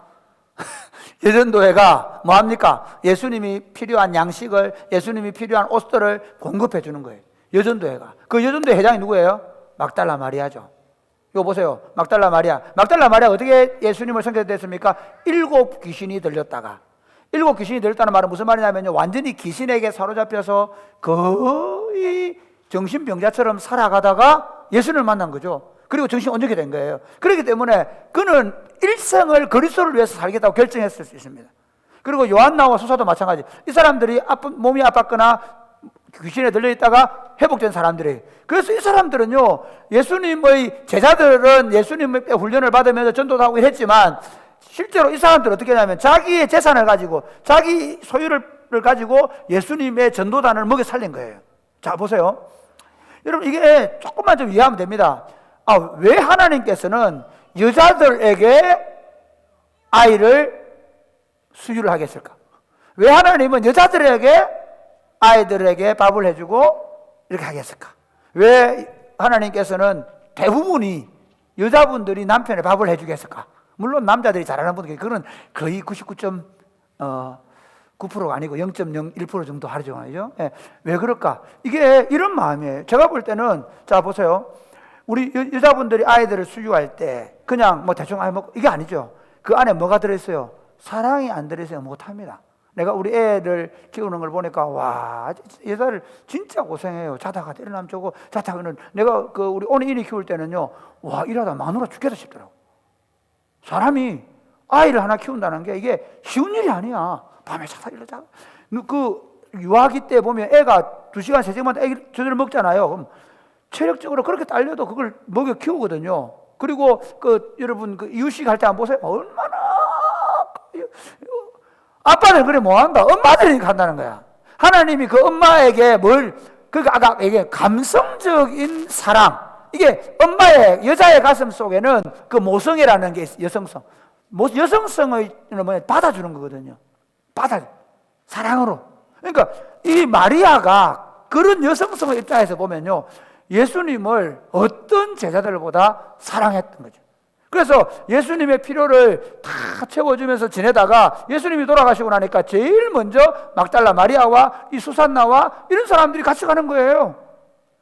여전도회가 뭐합니까? 예수님이 필요한 양식을, 예수님이 필요한 옷들을 공급해 주는 거예요. 여전도회가. 그 여전도회 회장이 누구예요? 막달라 마리아죠. 이거 보세요. 막달라 마리아 어떻게 예수님을 섬겼댔습니까? 7 귀신이 들렸다가 7 귀신이 들렸다는 말은 무슨 말이냐면요, 완전히 귀신에게 사로잡혀서 거의 정신병자처럼 살아가다가 예수님을 만난 거죠. 그리고 정신이 온전히 된 거예요. 그렇기 때문에 그는 일생을 그리스도를 위해서 살겠다고 결정했을 수 있습니다. 그리고 요한나와 수사도 마찬가지. 이 사람들이 몸이 아팠거나 귀신에 들려있다가 회복된 사람들이에요. 그래서 이 사람들은요, 예수님의 제자들은 예수님의 훈련을 받으면서 전도도 하고 했지만 실제로 이 사람들은 어떻게 하냐면 자기의 재산을 가지고, 자기 소유를 가지고 예수님의 전도단을 먹여 살린 거예요. 자, 보세요. 여러분, 이게 조금만 좀 이해하면 됩니다. 왜 하나님께서는 여자들에게 아이를 수유를 하겠을까? 왜 하나님은 여자들에게 아이들에게 밥을 해주고 이렇게 하겠을까? 왜 하나님께서는 대부분이 여자분들이 남편의 밥을 해주겠을까? 물론 남자들이 잘하는 분들, 그건 거의 99.9%가 아니고 0.01% 정도 하죠. 예. 왜 그럴까? 이게 이런 마음이에요. 제가 볼 때는, 자, 보세요. 우리 여자분들이 아이들을 수유할 때 그냥 뭐 대충 이게 아니죠. 그 안에 뭐가 들어있어요? 사랑이 안 들어있어요. 못합니다. 내가 우리 애를 키우는 걸 보니까 와, 여자를 진짜 고생해요. 자다가 일어나면 저거, 자다가는 내가 우리 오늘 키울 때는요, 와, 일하다 마누라 죽겠다 싶더라고. 사람이 아이를 하나 키운다는 게 이게 쉬운 일이 아니야. 밤에 자다 일어나자. 유아기 때 보면 애가 2시간, 3시간마다 애기 저녁을 먹잖아요. 그럼 체력적으로 그렇게 딸려도 그걸 먹여 키우거든요. 그리고 여러분 이유식 할 때 한번 보세요. 얼마나 아빠는 그래 뭐한다. 엄마들이 간다는 거야. 하나님이 그 엄마에게 아까 얘기한 감성적인 사랑. 이게 여자의 가슴 속에는 그 모성애라는 게 있어요. 여성성. 여성성을 받아주는 거거든요. 사랑으로. 그러니까 이 마리아가 그런 여성성의 입장에서 보면요, 예수님을 어떤 제자들보다 사랑했던 거죠. 그래서 예수님의 필요를 다 채워주면서 지내다가 예수님이 돌아가시고 나니까 제일 먼저 막달라 마리아와 이 수산나와 이런 사람들이 같이 가는 거예요.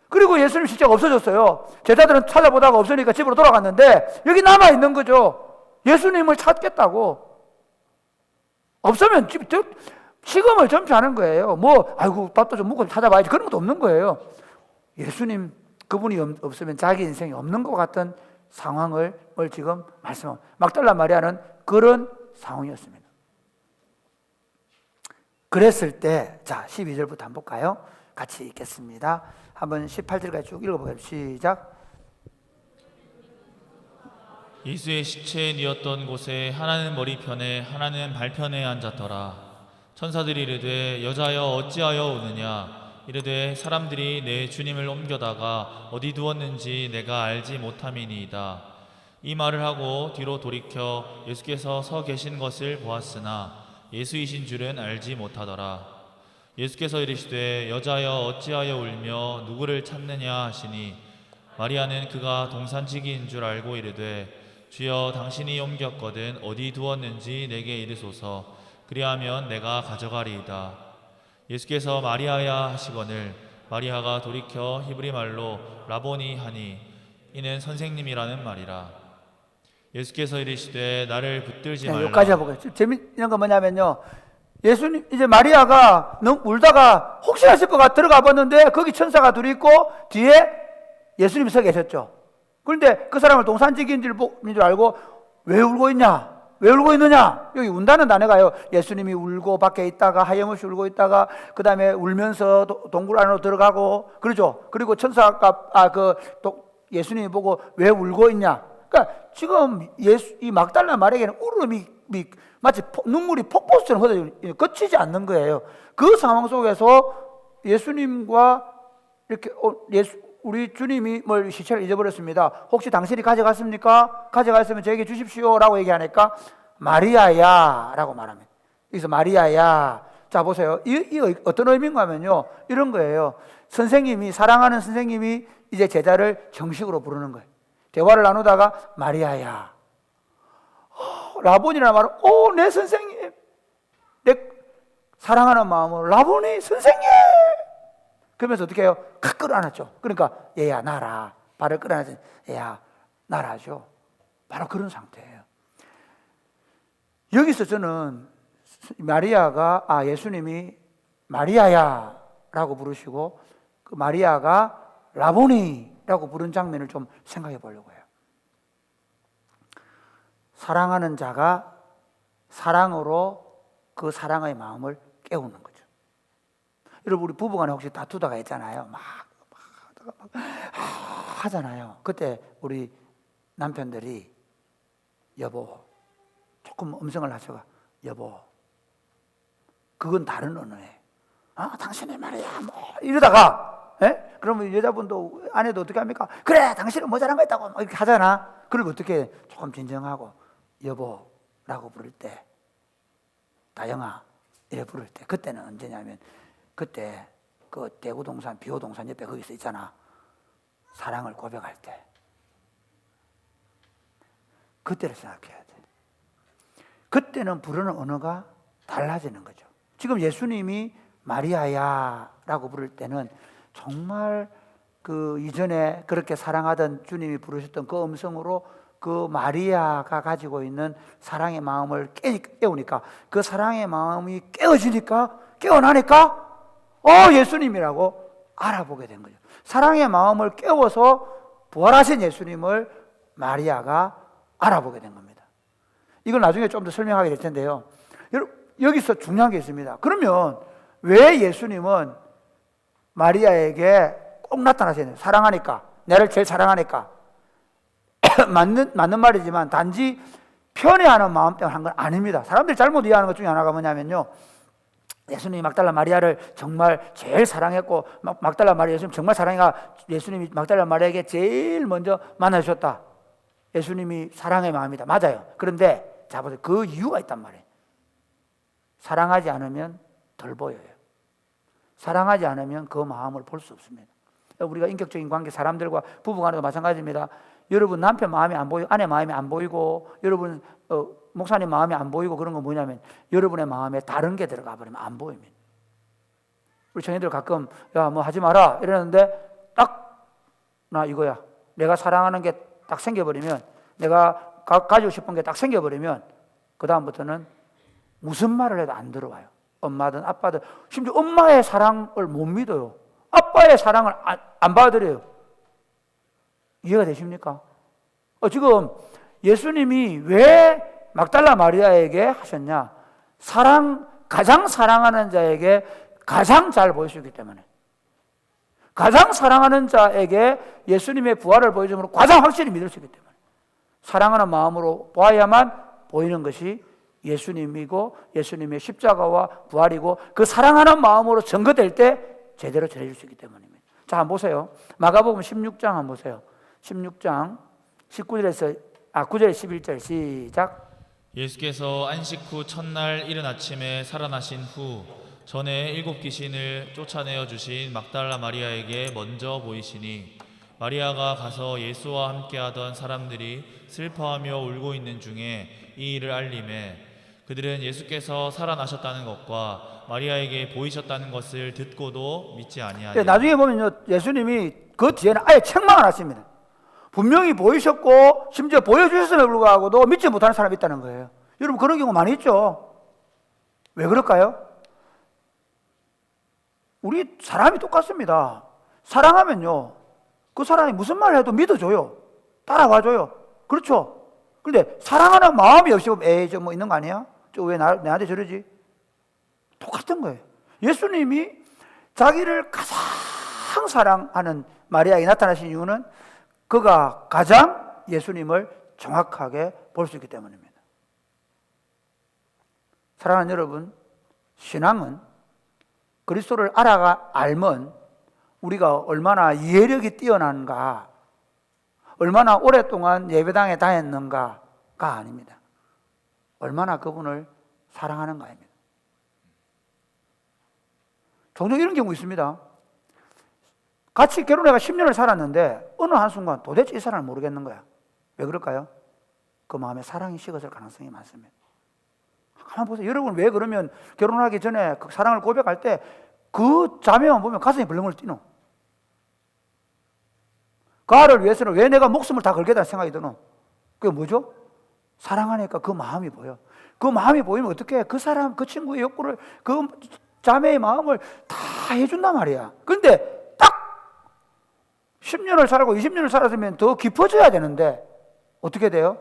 그리고 예수님 실제가 없어졌어요. 제자들은 찾아보다가 없으니까 집으로 돌아갔는데 여기 남아있는 거죠. 예수님을 찾겠다고. 없으면 식음을 전폐하는 거예요. 아이고 밥도 좀 먹고 찾아봐야지, 그런 것도 없는 거예요. 예수님 그분이 없으면 자기 인생이 없는 것 같은 상황을 지금 말씀합니다. 막달라 마리아는 그런 상황이었습니다. 그랬을 때, 자 12절부터 한번 볼까요? 같이 읽겠습니다. 한번 18절까지 쭉 읽어보겠습니다. 시작. 예수의 시체니었던 곳에 하나는 머리편에 하나는 발편에 앉았더라. 천사들이 이르되 여자여 어찌하여 우느냐. 이르되 사람들이 내 주님을 옮겨다가 어디 두었는지 내가 알지 못함이니이다. 이 말을 하고 뒤로 돌이켜 예수께서 서 계신 것을 보았으나 예수이신 줄은 알지 못하더라. 예수께서 이르시되 여자여 어찌하여 울며 누구를 찾느냐 하시니 마리아는 그가 동산지기인 줄 알고 이르되 주여 당신이 옮겼거든 어디 두었는지 내게 이르소서. 그리하면 내가 가져가리이다. 예수께서 마리아야 하시거늘 마리아가 돌이켜 히브리 말로 라보니 하니 이는 선생님이라는 말이라. 예수께서 이르시되 나를 붙들지 말라. 여기까지 해보겠습니다. 재미있는 건 뭐냐면요, 예수님 이제 마리아가 너무 울다가 혹시나 싶어가 들어가 봤는데 거기 천사가 둘이 있고 뒤에 예수님이 서 계셨죠. 그런데 그 사람을 동산지기인 줄 알고 왜 울고 있냐? 왜 울고 있느냐? 여기 운다는 단어가요. 예수님이 울고 밖에 있다가 하염없이 울고 있다가 그 다음에 울면서 동굴 안으로 들어가고 그러죠. 그리고 천사가 예수님이 보고 왜 울고 있냐? 그러니까 지금 이 막달라 마리아에게는 울음이 마치 눈물이 폭포수처럼 흘러 그치지 않는 거예요. 그 상황 속에서 예수님과 이렇게 우리 주님이 시체를 잊어버렸습니다. 혹시 당신이 가져갔습니까? 가져갔으면 저에게 주십시오 라고 얘기하니까 마리아야 라고 말합니다. 여기서 마리아야. 자 보세요. 이 어떤 의미인가 하면요, 이런 거예요. 사랑하는 선생님이 이제 제자를 정식으로 부르는 거예요. 대화를 나누다가 마리아야, 라본이라는 말은 내 선생님, 내 사랑하는 마음으로 라본이 선생님. 그러면서 어떻게 해요? 칵 끌어안았죠. 그러니까 얘야 나라, 발을 끌어안았더니 얘야 나라죠. 바로 그런 상태예요. 여기서 저는 예수님이 마리아야 라고 부르시고 그 마리아가 라보니 라고 부른 장면을 좀 생각해 보려고 해요. 사랑하는 자가 사랑으로 그 사랑의 마음을 깨우는 거죠. 여러분, 우리 부부간에 혹시 다투다가 있잖아요. 막 하잖아요. 그때 우리 남편들이 여보, 조금 음성을 낮춰가, 여보, 그건 다른 언어예요. 당신의 말이야 이러다가, 그러면 여자분도 아내도 어떻게 합니까? 그래, 당신은 모자란 거 있다고 막 이렇게 하잖아. 그리고 어떻게 조금 진정하고 여보라고 부를 때, 다영아 이래 부를 때, 그때는 언제냐면 그때 그 대구동산 비호동산 옆에 거기서 있잖아. 사랑을 고백할 때 그때를 생각해야 돼. 그때는 부르는 언어가 달라지는 거죠. 지금 예수님이 마리아야 라고 부를 때는 정말 그 이전에 그렇게 사랑하던 주님이 부르셨던 그 음성으로 그 마리아가 가지고 있는 사랑의 마음을 깨우니까, 그 사랑의 마음이 깨어나니까 예수님이라고 알아보게 된 거죠. 사랑의 마음을 깨워서 부활하신 예수님을 마리아가 알아보게 된 겁니다. 이걸 나중에 좀 더 설명하게 될 텐데요. 여기서 중요한 게 있습니다. 그러면 왜 예수님은 마리아에게 꼭 나타나시냐? 사랑하니까, 나를 제일 사랑하니까. 맞는 말이지만 단지 편애하는 마음 때문에 한 건 아닙니다. 사람들이 잘못 이해하는 것 중에 하나가 뭐냐면요, 예수님이 막달라 마리아를 정말 제일 사랑했고, 막달라 마리아 예수님 정말 사랑해가 예수님이 막달라 마리아에게 제일 먼저 만나주셨다. 예수님이 사랑의 마음이다. 맞아요. 그런데 자 보세요. 그 이유가 있단 말이에요. 사랑하지 않으면 덜 보여요. 사랑하지 않으면 그 마음을 볼 수 없습니다. 우리가 인격적인 관계, 사람들과 부부간에도 마찬가지입니다. 여러분 남편 마음이 안 보이고 아내 마음이 안 보이고 여러분 목사님 마음이 안 보이고 그런 건 뭐냐면 여러분의 마음에 다른 게 들어가 버리면 안 보입니다. 우리 청년들 가끔 야 뭐 하지 마라 이러는데 딱 나 이거야. 내가 사랑하는 게 딱 생겨버리면, 내가 가지고 싶은 게 딱 생겨버리면 그 다음부터는 무슨 말을 해도 안 들어와요. 엄마든 아빠든, 심지어 엄마의 사랑을 못 믿어요. 아빠의 사랑을 안 받아들여요. 이해가 되십니까? 지금 예수님이 왜 막달라 마리아에게 하셨냐? 가장 사랑하는 자에게 가장 잘 보일 수 있기 때문에, 가장 사랑하는 자에게 예수님의 부활을 보여줌으로 가장 확실히 믿을 수 있기 때문에, 사랑하는 마음으로 보아야만 보이는 것이 예수님이고 예수님의 십자가와 부활이고, 그 사랑하는 마음으로 증거될 때 제대로 전해줄 수 있기 때문입니다. 자, 한번 보세요. 마가복음 16장 한번 보세요. 16장 9절에서 11절 시작. 예수께서 안식 후 첫날 이른 아침에 살아나신 후 전에 7 귀신을 쫓아내어 주신 막달라 마리아에게 먼저 보이시니, 마리아가 가서 예수와 함께하던 사람들이 슬퍼하며 울고 있는 중에 이 일을 알림에, 그들은 예수께서 살아나셨다는 것과 마리아에게 보이셨다는 것을 듣고도 믿지 아니하니. 나중에 보면요, 예수님이 그 뒤에는 아예 책망을 하십니다. 분명히 보이셨고 심지어 보여주셨음에도 불구하고도 믿지 못하는 사람이 있다는 거예요. 여러분, 그런 경우 많이 있죠. 왜 그럴까요? 우리 사람이 똑같습니다. 사랑하면요, 그 사람이 무슨 말을 해도 믿어줘요. 따라와줘요. 그렇죠? 그런데 사랑하는 마음이 없이 보면 에이, 저 뭐 있는 거 아니야? 저 왜 나한테 저러지? 똑같은 거예요. 예수님이 자기를 가장 사랑하는 마리아에게 나타나신 이유는 그가 가장 예수님을 정확하게 볼 수 있기 때문입니다. 사랑하는 여러분, 신앙은 그리스도를 알면 우리가 얼마나 이해력이 뛰어난가, 얼마나 오랫동안 예배당에 다녔는가가 아닙니다. 얼마나 그분을 사랑하는가입니다. 종종 이런 경우 있습니다. 같이 결혼해가 10년을 살았는데 어느 한순간 도대체 이 사람을 모르겠는 거야. 왜 그럴까요? 그 마음에 사랑이 식었을 가능성이 많습니다. 가만 보세요. 여러분, 왜 그러면 결혼하기 전에 그 사랑을 고백할 때 그 자매만 보면 가슴이 벌렁벌렁 뛰노? 그아를 위해서는 왜 내가 목숨을 다 걸겠다는 생각이 드노? 그게 뭐죠? 사랑하니까 그 마음이 보여. 그 마음이 보이면 어떻게 해? 그 사람, 그 친구의 욕구를, 그 자매의 마음을 다 해준단 말이야. 그런데 딱 10년을 살고 20년을 살았으면 더 깊어져야 되는데 어떻게 돼요?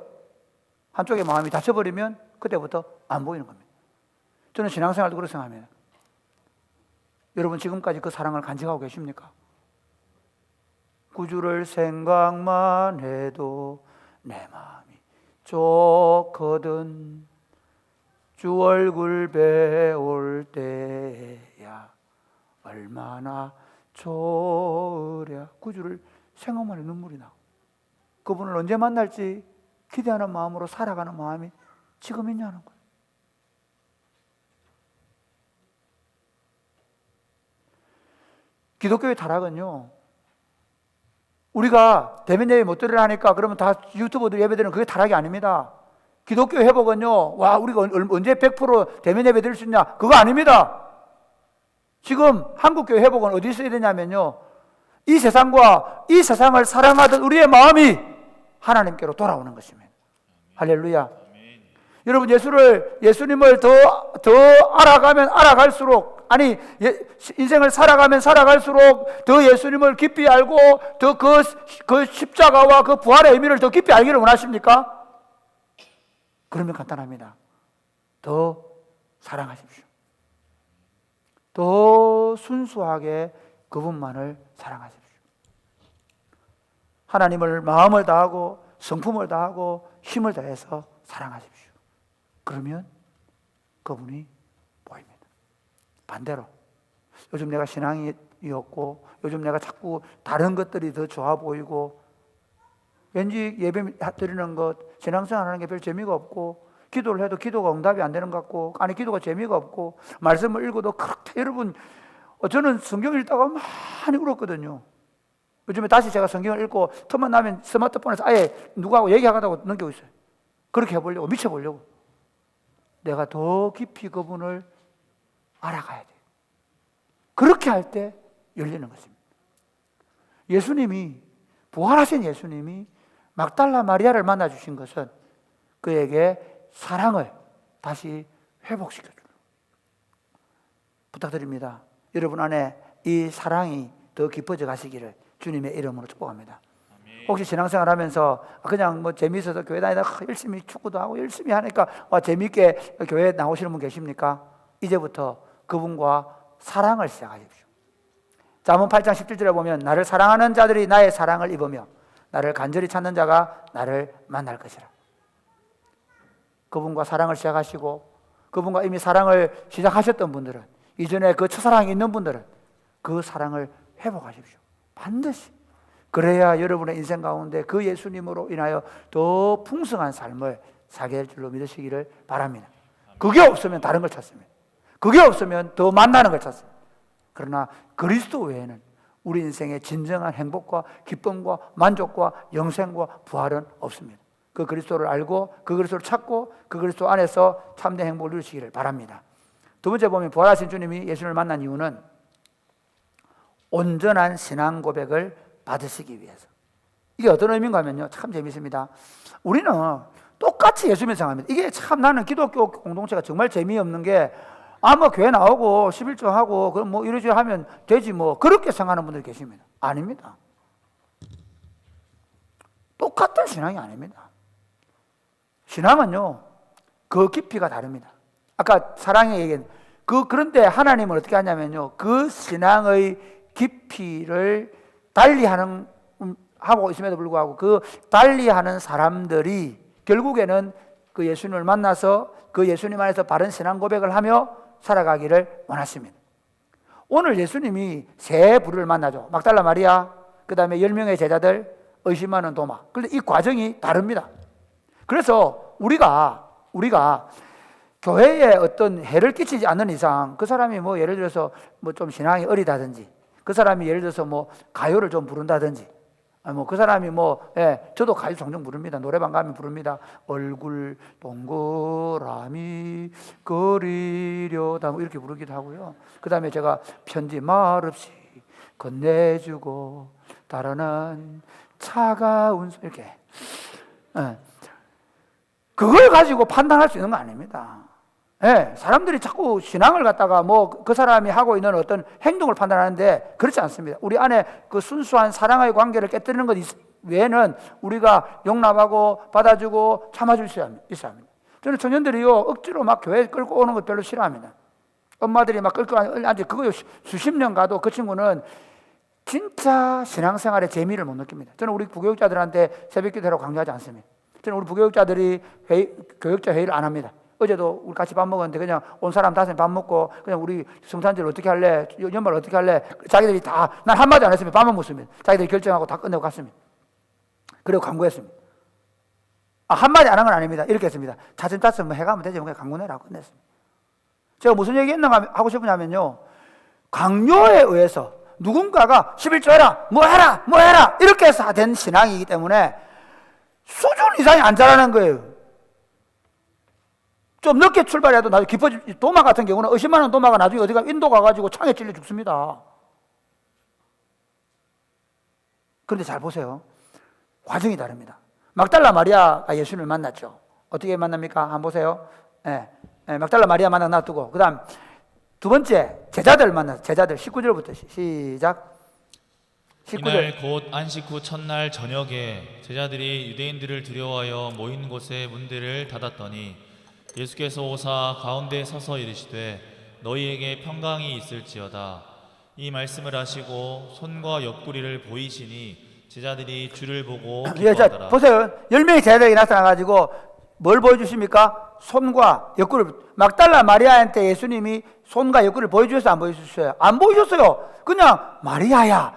한쪽의 마음이 닫혀버리면 그때부터 안 보이는 겁니다. 저는 신앙생활도 그렇게 생각합니다. 여러분, 지금까지 그 사랑을 간직하고 계십니까? 구주를 생각만 해도 내 마음이 좋거든, 주 얼굴 배울 때야 얼마나 좋으랴. 구주를 생각만 해도 눈물이 나고, 그분을 언제 만날지 기대하는 마음으로 살아가는 마음이 지금 있냐는 거예요. 기독교의 타락은요, 우리가 대면 예배 못 드리려 하니까 그러면 다 유튜버들 예배 드리는 그게 타락이 아닙니다. 기독교 회복은요, 와, 우리가 언제 100% 대면 예배 드릴 수 있냐? 그거 아닙니다. 지금 한국교회 회복은 어디 있어야 되냐면요, 이 세상과 이 세상을 사랑하던 우리의 마음이 하나님께로 돌아오는 것입니다. 할렐루야. 여러분, 예수님을 더 알아가면 알아갈수록, 아니, 인생을 살아가면 살아갈수록 더 예수님을 깊이 알고 더 그 십자가와 그 부활의 의미를 더 깊이 알기를 원하십니까? 그러면 간단합니다. 더 사랑하십시오. 더 순수하게 그분만을 사랑하십시오. 하나님을 마음을 다하고 성품을 다하고 힘을 다해서 사랑하십시오. 그러면 그분이 보입니다. 반대로 요즘 내가 신앙이 없고 요즘 내가 자꾸 다른 것들이 더 좋아 보이고 왠지 예배 드리는 것, 신앙생활 하는 게 별 재미가 없고, 기도를 해도 기도가 응답이 안 되는 것 같고, 아니 기도가 재미가 없고, 말씀을 읽어도 그렇게, 여러분, 저는 성경을 읽다가 많이 울었거든요. 요즘에 다시 제가 성경을 읽고 틈만 나면 스마트폰에서 아예 누구하고 얘기하다가 넘기고 있어요. 그렇게 해보려고, 미쳐보려고. 내가 더 깊이 그분을 알아가야 돼요. 그렇게 할 때 열리는 것입니다. 예수님이, 부활하신 예수님이 막달라 마리아를 만나주신 것은 그에게 사랑을 다시 회복시켜주는, 부탁드립니다. 여러분 안에 이 사랑이 더 깊어져 가시기를 주님의 이름으로 축복합니다. 혹시 신앙생활 하면서 그냥 뭐 재미있어서 교회 다니다 열심히 축구도 하고 열심히 하니까 재미있게 교회 나오시는 분 계십니까? 이제부터 그분과 사랑을 시작하십시오. 잠언 8장 17절에 보면 나를 사랑하는 자들이 나의 사랑을 입으며 나를 간절히 찾는 자가 나를 만날 것이라. 그분과 사랑을 시작하시고 그분과 이미 사랑을 시작하셨던 분들은, 이전에 그 첫사랑이 있는 분들은 그 사랑을 회복하십시오. 반드시. 그래야 여러분의 인생 가운데 그 예수님으로 인하여 더 풍성한 삶을 살게 될 줄로 믿으시기를 바랍니다. 그게 없으면 다른 걸 찾습니다. 그게 없으면 더 만나는 걸 찾습니다. 그러나 그리스도 외에는 우리 인생의 진정한 행복과 기쁨과 만족과 영생과 부활은 없습니다. 그 그리스도를 알고 그 그리스도를 찾고 그 그리스도 안에서 참된 행복을 누리시기를 바랍니다. 두 번째 보면 부활하신 주님이 예수님을 만난 이유는 온전한 신앙 고백을 받으시기 위해서. 이게 어떤 의미인가 하면요, 참 재미있습니다. 우리는 똑같이 예수님을 생각합니다. 이게 참 나는 기독교 공동체가 정말 재미없는 게, 뭐 교회 나오고 11조 하고 그럼 뭐 이러지 하면 되지 뭐 그렇게 생각하는 분들이 계십니다. 아닙니다. 똑같은 신앙이 아닙니다. 신앙은요, 그 깊이가 다릅니다. 아까 사랑의 얘기는 그런데 하나님은 어떻게 하냐면요, 그 신앙의 깊이를 달리하는 하고 있음에도 불구하고 그 달리하는 사람들이 결국에는 그 예수님을 만나서 그 예수님 안에서 바른 신앙 고백을 하며 살아가기를 원하십니다. 오늘 예수님이 세 부류를 만나죠. 막달라 마리아, 그 다음에 10명의 제자들, 의심하는 도마. 그런데 이 과정이 다릅니다. 그래서 우리가 교회에 어떤 해를 끼치지 않는 이상, 그 사람이 뭐 예를 들어서 뭐 좀 신앙이 어리다든지, 그 사람이 예를 들어서 뭐 가요를 좀 부른다든지, 뭐 그 사람이 저도 가요 종종 부릅니다. 노래방 가면 부릅니다. 얼굴 동그라미 그리려다 뭐 이렇게 부르기도 하고요. 그 다음에 제가 편지 말없이 건네주고 따르는 차가운 이렇게 그걸 가지고 판단할 수 있는 거 아닙니다. 사람들이 자꾸 신앙을 갖다가 뭐 그 사람이 하고 있는 어떤 행동을 판단하는데 그렇지 않습니다. 우리 안에 그 순수한 사랑의 관계를 깨뜨리는 것 외에는 우리가 용납하고 받아주고 참아줄 수 있어야 합니다. 저는 청년들이요, 억지로 막 교회 끌고 오는 것 별로 싫어합니다. 엄마들이 막 끌고 앉아 그거 수십 년 가도 그 친구는 진짜 신앙생활의 재미를 못 느낍니다. 저는 우리 부교육자들한테 새벽기도라고 강조하지 않습니다. 저는 우리 부교육자들이 교육자 회의를 안 합니다. 어제도 우리 같이 밥 먹었는데 그냥 온 사람 5명 밥 먹고 그냥 우리 성탄절 어떻게 할래? 연말 어떻게 할래? 자기들이 다, 난 한마디 안 했습니다. 밥만 먹습니다. 자기들이 결정하고 다 끝내고 갔습니다. 그리고 광고했습니다. 한마디 안 한 건 아닙니다. 이렇게 했습니다. 차츰차츰 뭐 해가면 되지. 그냥 광고내라고 끝냈습니다. 제가 무슨 얘기 했는가 하고 싶으냐면요, 강요에 의해서 누군가가 11조 해라, 뭐 해라 이렇게 해서 된 신앙이기 때문에 수준 이상이 안 자라는 거예요. 좀 늦게 출발해도 나중에 깊어질, 도마 같은 경우는 의심하는 도마가 나중에 어디가 인도 가가지고 창에 찔려 죽습니다. 그런데 잘 보세요. 과정이 다릅니다. 막달라 마리아가 예수님을 만났죠. 어떻게 만납니까? 한번 보세요. 막달라 마리아 만나 놔두고 그 다음 두 번째 제자들 만났어요. 제자들 19절부터 시작. 19절. 이날 곧 안식 후 첫날 저녁에 제자들이 유대인들을 두려워하여 모인 곳에 문들을 닫았더니 예수께서 오사 가운데 서서 이르시되 너희에게 평강이 있을지어다. 이 말씀을 하시고 손과 옆구리를 보이시니 제자들이 주를 보고 기뻐하더라. 보세요. 10명의 제자들이 나타나가지고 뭘 보여주십니까? 손과 옆구리를. 막달라 마리아한테 예수님이 손과 옆구리를 보여주셨어요? 안 보여주셨어요? 안 보여줬어요. 그냥 마리아야.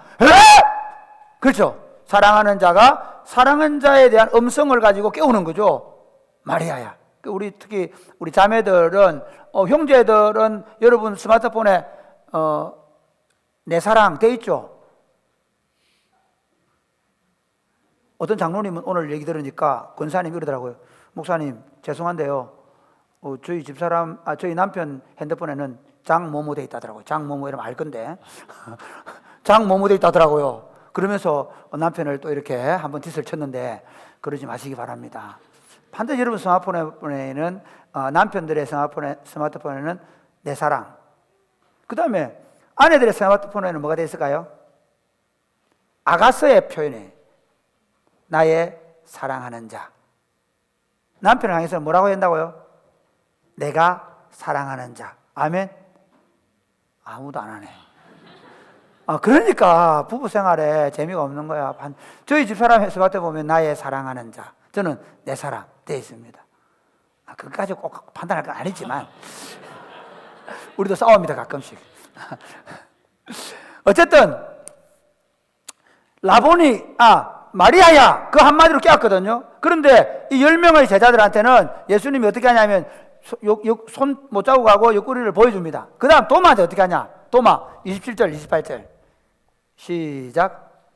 그렇죠. 사랑하는 자가 사랑하는 자에 대한 음성을 가지고 깨우는 거죠. 마리아야. 특히 우리 자매들은 형제들은 여러분 스마트폰에 내 사랑 돼 있죠. 어떤 장로님은 오늘 얘기 들으니까 권사님이 그러더라고요. 목사님 죄송한데요, 저희 집사람 저희 남편 핸드폰에는 장모모 돼 있다더라고요. 장모모 이러면 알 건데 장모모 돼 있다더라고요. 그러면서 남편을 또 이렇게 한번 뒷을 쳤는데 그러지 마시기 바랍니다. 반드시 여러분 스마트폰에는 남편들의 스마트폰에는 내 사랑, 그 다음에 아내들의 스마트폰에는 뭐가 되어 있을까요? 아가서의 표현이 나의 사랑하는 자. 남편을 향해서 뭐라고 한다고요? 내가 사랑하는 자. 아멘? 아무도 안 하네. 그러니까 부부 생활에 재미가 없는 거야. 저희 집사람 해석할 보면 나의 사랑하는 자, 저는 내 사람 돼 있습니다. 그것까지 꼭 판단할 건 아니지만 우리도 싸웁니다, 가끔씩. 어쨌든 라본이 마리아야 그 한마디로 깨웠거든요. 그런데 이 10명의 제자들한테는 예수님이 어떻게 하냐면 손 못 자고 가고 옆구리를 보여줍니다. 그 다음 도마한테 어떻게 하냐? 도마 27절 28절 시작.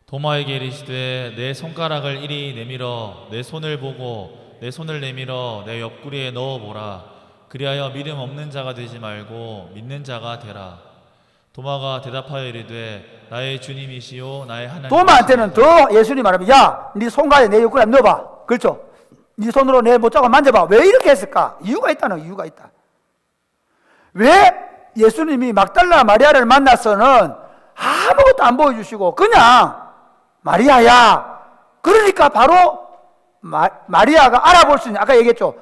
도마에게 이르시되 내 손가락을 이리 내밀어 내 손을 보고 내 손을 내밀어 내 옆구리에 넣어보라. 그리하여 믿음 없는 자가 되지 말고 믿는 자가 되라. 도마가 대답하여 이르되 나의 주님이시요 나의 하나님. 도마한테는 더 예수님 말하면 야, 네 손가락에 내 옆구리에 넣어봐. 그렇죠? 네 손으로 내 못자고 만져봐. 왜 이렇게 했을까? 이유가 있다는 이유가 있다. 왜 예수님이 막달라 마리아를 만나서는 아무것도 안 보여주시고 그냥 마리아야. 그러니까 바로 마리아가 알아볼 수 있는, 아까 얘기했죠,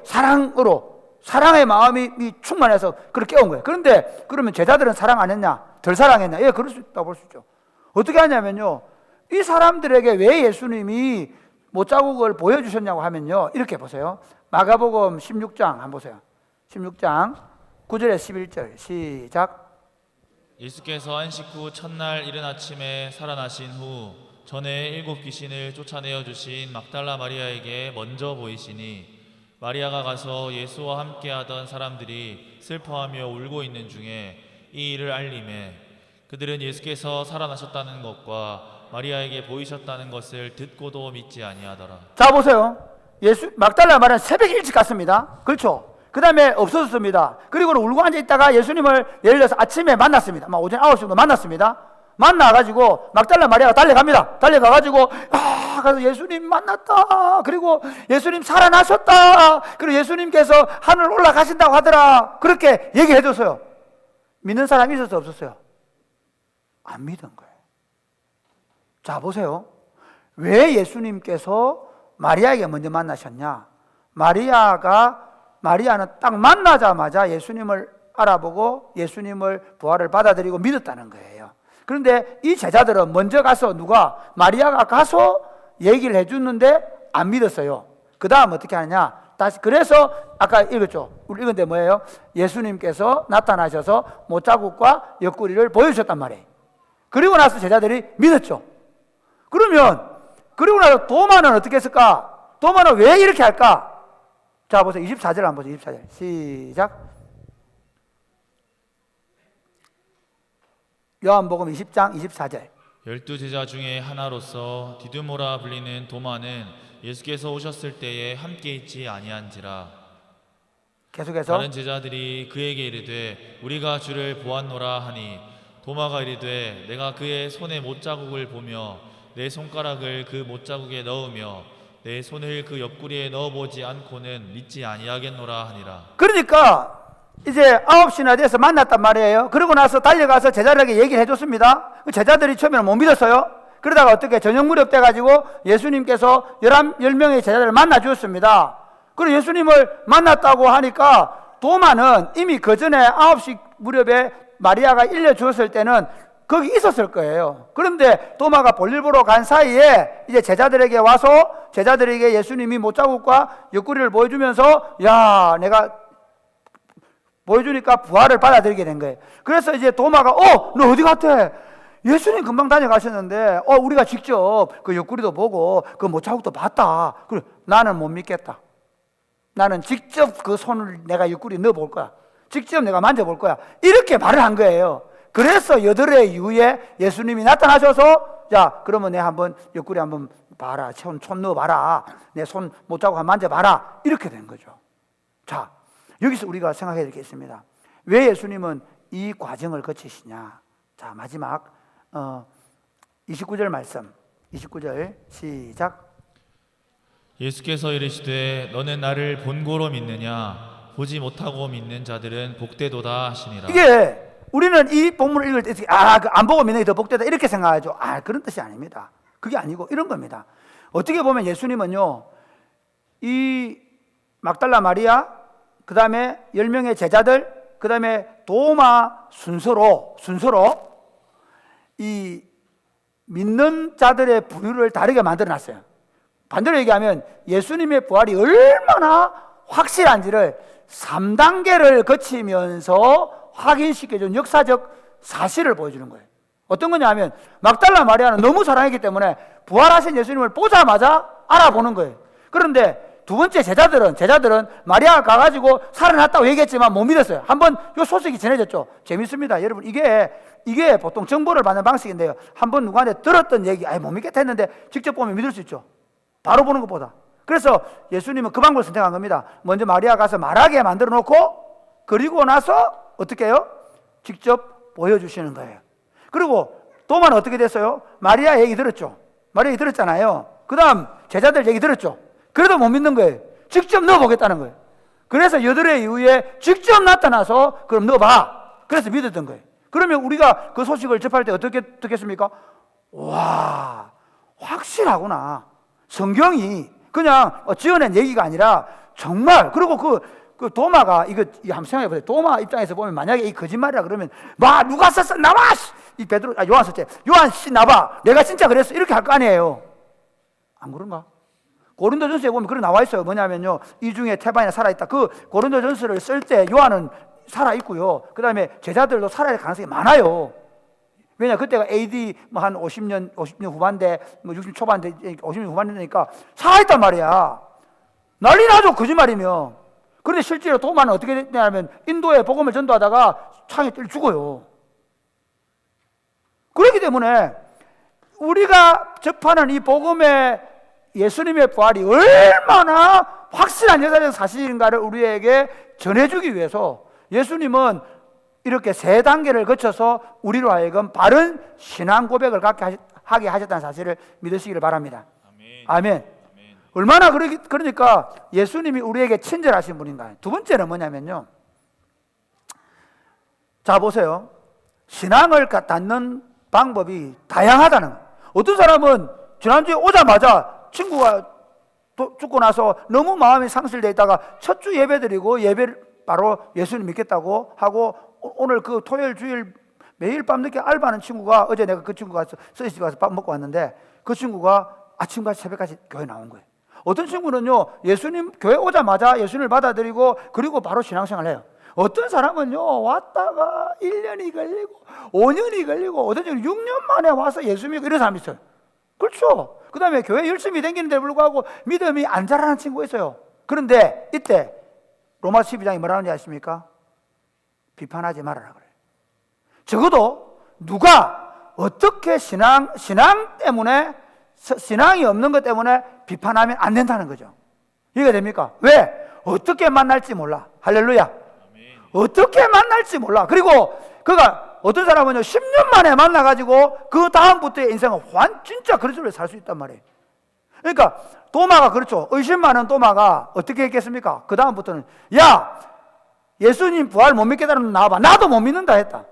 사랑의 마음이 충만해서 그렇게 깨운 거예요. 그런데 그러면 제자들은 사랑 안 했냐? 덜 사랑했냐? 예, 그럴 수 있다고 볼 수 있죠. 어떻게 하냐면요, 이 사람들에게 왜 예수님이 못자국을 보여주셨냐고 하면요, 이렇게 보세요. 마가복음 16장 한번 보세요. 16장 9절에 11절 시작. 예수께서 안식 후 첫날 이른 아침에 살아나신 후 전에 7 귀신을 쫓아내어 주신 막달라 마리아에게 먼저 보이시니 마리아가 가서 예수와 함께하던 사람들이 슬퍼하며 울고 있는 중에 이 일을 알림해 그들은 예수께서 살아나셨다는 것과 마리아에게 보이셨다는 것을 듣고도 믿지 아니하더라. 자 보세요. 막달라 마리아는 새벽 일찍 갔습니다. 그렇죠? 그 다음에 없어졌습니다. 그리고 울고 앉아있다가 예수님을 예를 들어서 아침에 만났습니다. 오전 9시 정도 만났습니다. 만나가지고 막달라 마리아가 달려갑니다. 달려가가지고 가서 예수님 만났다. 그리고 예수님 살아나셨다. 그리고 예수님께서 하늘 올라가신다고 하더라. 그렇게 얘기를 해줬어요. 믿는 사람이 있었어요, 없었어요? 안 믿은 거예요. 자 보세요. 왜 예수님께서 마리아에게 먼저 만나셨냐? 마리아는 딱 만나자마자 예수님을 알아보고 예수님을 부활을 받아들이고 믿었다는 거예요. 그런데 이 제자들은 먼저 가서 마리아가 가서 얘기를 해줬는데 안 믿었어요. 그 다음 어떻게 하느냐? 그래서 아까 읽었죠? 우리 읽은 데 뭐예요? 예수님께서 나타나셔서 못자국과 옆구리를 보여주셨단 말이에요. 그리고 나서 제자들이 믿었죠. 그리고 나서 도마는 어떻게 했을까? 도마는 왜 이렇게 할까? 자 보세요. 24절 한번 보세요. 24절 시작. 요한복음 20장 24절 12 제자 중에 하나로서 디두모라 불리는 도마는 예수께서 오셨을 때에 함께 있지 아니한지라. 계속해서 다른 제자들이 그에게 이르되 우리가 주를 보았노라 하니 도마가 이르되 내가 그의 손에 못자국을 보며 내 손가락을 그 못자국에 넣으며 내 손을 그 옆구리에 넣어보지 않고는 믿지 아니하겠노라 하니라. 그러니까 이제 9시나 돼서 만났단 말이에요. 그러고 나서 달려가서 제자들에게 얘기를 해줬습니다. 제자들이 처음에는 못 믿었어요. 그러다가 어떻게 저녁 무렵 돼가지고 예수님께서 10명의 제자들을 만나 주었습니다. 그리고 예수님을 만났다고 하니까 도마는 이미 그 전에 9시 무렵에 마리아가 일려주었을 때는 거기 있었을 거예요. 그런데 도마가 볼일 보러 간 사이에 이제 제자들에게 와서 제자들에게 예수님이 못자국과 옆구리를 보여주면서 야, 내가 보여주니까 부활을 받아들이게 된 거예요. 그래서 이제 도마가 너 어디 갔대? 예수님 금방 다녀가셨는데 우리가 직접 그 옆구리도 보고 그 못자국도 봤다. 그래, 나는 못 믿겠다. 나는 직접 그 손을 내가 옆구리에 넣어볼 거야. 직접 내가 만져볼 거야. 이렇게 말을 한 거예요. 그래서 8해 이후에 예수님이 나타나셔서 자, 그러면 내 한번 옆구리 한번 봐라. 손 넣어봐라. 내 손 못자국 한번 만져봐라. 이렇게 된 거죠. 자, 여기서 우리가 생각해야 될 게 있습니다. 왜 예수님은 이 과정을 거치시냐? 자, 마지막 29절 말씀. 29절 시작. 예수께서 이르시되 너는 나를 본고로 믿느냐? 보지 못하고 믿는 자들은 복되도다 하시니라. 이게 우리는 이 본문을 읽을 때 안 보고 믿는 게 더 복되다 이렇게 생각하죠. 그런 뜻이 아닙니다. 그게 아니고 이런 겁니다. 어떻게 보면 예수님은요, 이 막달라 마리아 그 다음에 10명의 제자들, 그 다음에 도마 순서로 이 믿는 자들의 부류를 다르게 만들어놨어요. 반대로 얘기하면 예수님의 부활이 얼마나 확실한지를 3단계를 거치면서 확인시켜준 역사적 사실을 보여주는 거예요. 어떤 거냐면 막달라 마리아는 너무 사랑했기 때문에 부활하신 예수님을 보자마자 알아보는 거예요. 그런데 두 번째 제자들은 마리아가 가가지고 살아났다고 얘기했지만 못 믿었어요. 한번 이 소식이 전해졌죠. 재밌습니다. 여러분, 이게 보통 정보를 받는 방식인데요. 한번 누구한테 들었던 얘기, 못 믿겠다 했는데 직접 보면 믿을 수 있죠. 바로 보는 것보다. 그래서 예수님은 그 방법을 선택한 겁니다. 먼저 마리아 가서 말하게 만들어 놓고, 그리고 나서 어떻게 해요? 직접 보여주시는 거예요. 그리고 도마는 어떻게 됐어요? 마리아 얘기 들었죠. 마리아 얘기 들었잖아요. 그 다음 제자들 얘기 들었죠. 그래도 못 믿는 거예요. 직접 넣어보겠다는 거예요. 그래서 여드레 이후에 직접 나타나서 그럼 넣어봐. 그래서 믿었던 거예요. 그러면 우리가 그 소식을 접할 때 어떻게 듣겠습니까? 와, 확실하구나. 성경이 그냥 지어낸 얘기가 아니라 정말. 그리고 그 도마가 이거 한번 생각해 보세요. 도마 입장에서 보면 만약에 이 거짓말이라 그러면 누가 썼어? 나와! 이 베드로, 요한 썼지. 요한 씨 나봐. 내가 진짜 그랬어. 이렇게 할 거 아니에요. 안 그런가? 고린도전서에 보면 그렇게 나와 있어요. 뭐냐면요, 이 중에 태반이 살아있다. 그 고린도전서를 쓸 때 요한은 살아있고요. 그 다음에 제자들도 살아야 될 가능성이 많아요. 왜냐, 그때가 AD 한 50년 후반대, 60년 초반대, 50년 후반대니까 살아있단 말이야. 난리 나죠, 거짓말이면. 그런데 실제로 도마는 어떻게 됐냐면 인도에 복음을 전도하다가 창에 찔려 죽어요. 그렇기 때문에 우리가 접하는 이 복음의 예수님의 부활이 얼마나 확실한 역사적 사실인가를 우리에게 전해주기 위해서 예수님은 이렇게 3단계를 거쳐서 우리로 하여금 바른 신앙 고백을 하게 하셨다는 사실을 믿으시기를 바랍니다. 아멘. 얼마나 그러니까 예수님이 우리에게 친절하신 분인가. 두 번째는 뭐냐면요, 자 보세요. 신앙을 갖는 방법이 다양하다는 거예요. 어떤 사람은 지난주에 오자마자 친구가 죽고 나서 너무 마음이 상실되어 있다가 첫 주 예배 드리고 예배를 바로 예수님 믿겠다고 하고, 오늘 그 토요일 주일 매일 밤 늦게 알바하는 친구가, 어제 내가 그 친구가 서희집 가서 밥 먹고 왔는데 그 친구가 아침까지 새벽까지 교회 나온 거예요. 어떤 친구는요, 예수님 교회 오자마자 예수님을 받아들이고 그리고 바로 신앙생활을 해요. 어떤 사람은요, 왔다가 1년이 걸리고 5년이 걸리고 어떤 친구는 6년 만에 와서 예수 믿고 이런 사람이 있어요. 그렇죠. 그 다음에 교회 열심히 다니는데 불구하고 믿음이 안 자라는 친구가 있어요. 그런데 이때 로마 12장이 뭐라는지 아십니까? 비판하지 말아라 그래요. 적어도 누가 어떻게 신앙 때문에, 신앙이 없는 것 때문에 비판하면 안 된다는 거죠. 이해가 됩니까? 왜? 어떻게 만날지 몰라. 할렐루야. 아멘. 어떻게 만날지 몰라. 그리고 그가 어떤 사람은요 10년 만에 만나가지고 그 다음부터의 인생은 진짜 그리스도를 살 수 있단 말이에요. 그러니까 도마가 그렇죠. 의심 많은 도마가 어떻게 했겠습니까? 그 다음부터는 야, 예수님 부활 못 믿겠다는 나와봐. 나도 못 믿는다 했다.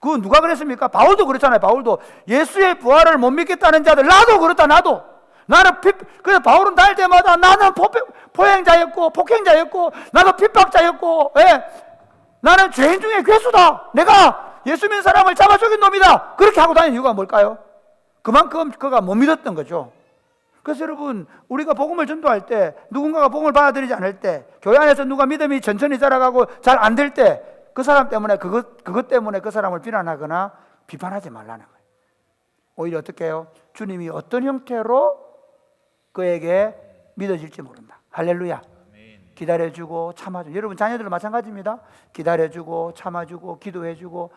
그 누가 그랬습니까? 바울도 그렇잖아요. 바울도 예수의 부활을 못 믿겠다는 자들, 나도 그렇다. 그래서 바울은 다닐 때마다 나는 포행자였고 폭행자였고 나도 핍박자였고, 나는 죄인 중에 괴수다. 내가 예수 믿는 사람을 잡아 죽인 놈이다. 그렇게 하고 다니는 이유가 뭘까요? 그만큼 그가 못 믿었던 거죠. 그래서 여러분, 우리가 복음을 전도할 때, 누군가가 복음을 받아들이지 않을 때, 교회 안에서 누가 믿음이 천천히 자라가고 잘 안 될 때, 그 사람 때문에 그것 때문에 그 사람을 비난하거나 비판하지 말라는 거예요. 오히려 어떻게 해요? 주님이 어떤 형태로 그에게 믿어질지 모른다. 할렐루야. 기다려주고 참아주고. 여러분 자녀들도 마찬가지입니다. 기다려주고 참아주고 기도해주고.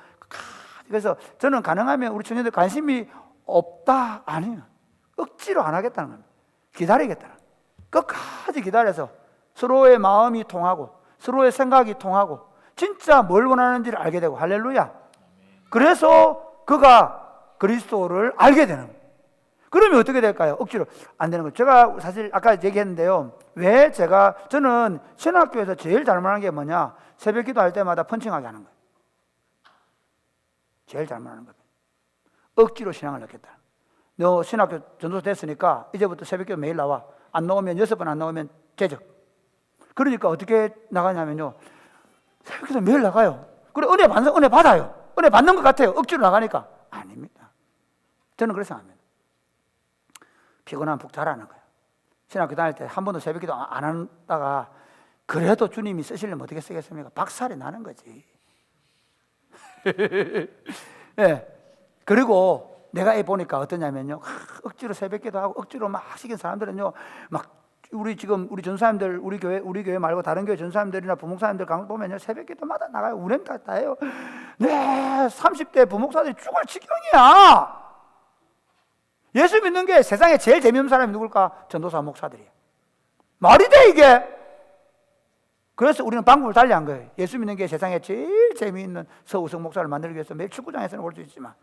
그래서 저는 가능하면 우리 청년들 관심이 없다, 아니에요. 억지로 안 하겠다는 겁니다. 기다리겠다는 거예요. 끝까지 기다려서 서로의 마음이 통하고 서로의 생각이 통하고 진짜 뭘 원하는지를 알게 되고. 할렐루야. 그래서 그가 그리스도를 알게 되는 거예요. 그러면 어떻게 될까요? 억지로 안 되는 거예요. 제가 사실 아까 얘기했는데요. 왜 저는 신학교에서 제일 잘못하는 게 뭐냐? 새벽 기도할 때마다 펀칭하게 하는 거예요. 제일 잘못하는 겁니다. 억지로 신앙을 넣겠다. 너 신학교 전도사 됐으니까 이제부터 새벽 기도 매일 나와. 안 나오면 6번 안 나오면 제적. 그러니까 어떻게 나가냐면요, 새벽기도 매일 나가요. 그래 은혜 받는 은혜 받아요. 은혜 받는 것 같아요. 억지로 나가니까 아닙니다. 저는 그래서 생각합니다. 피곤하면 푹 자라는 거예요. 신학교 다닐 때 한 번도 새벽기도 안 하다가 그래도 주님이 쓰시려면 어떻게 쓰겠습니까? 박살이 나는 거지. 네. 그리고 내가 보니까 어떠냐면요, 억지로 새벽기도 하고 억지로 막 하시는 사람들은요, 막 우리 전사님들, 우리 교회 말고 다른 교회 전사님들이나 부목사님들 강의 보면요, 새벽기도마다 나가요. 운행 다 해요. 네, 30대 부목사들이 죽을 지경이야. 예수 믿는 게 세상에 제일 재미없는 사람이 누굴까? 전도사 목사들이에요. 말이 돼 이게? 그래서 우리는 방법을 달리한 거예요. 예수 믿는 게 세상에 제일 재미있는 서우석 목사를 만들기 위해서 매일 축구장에서는 볼 수 있지만,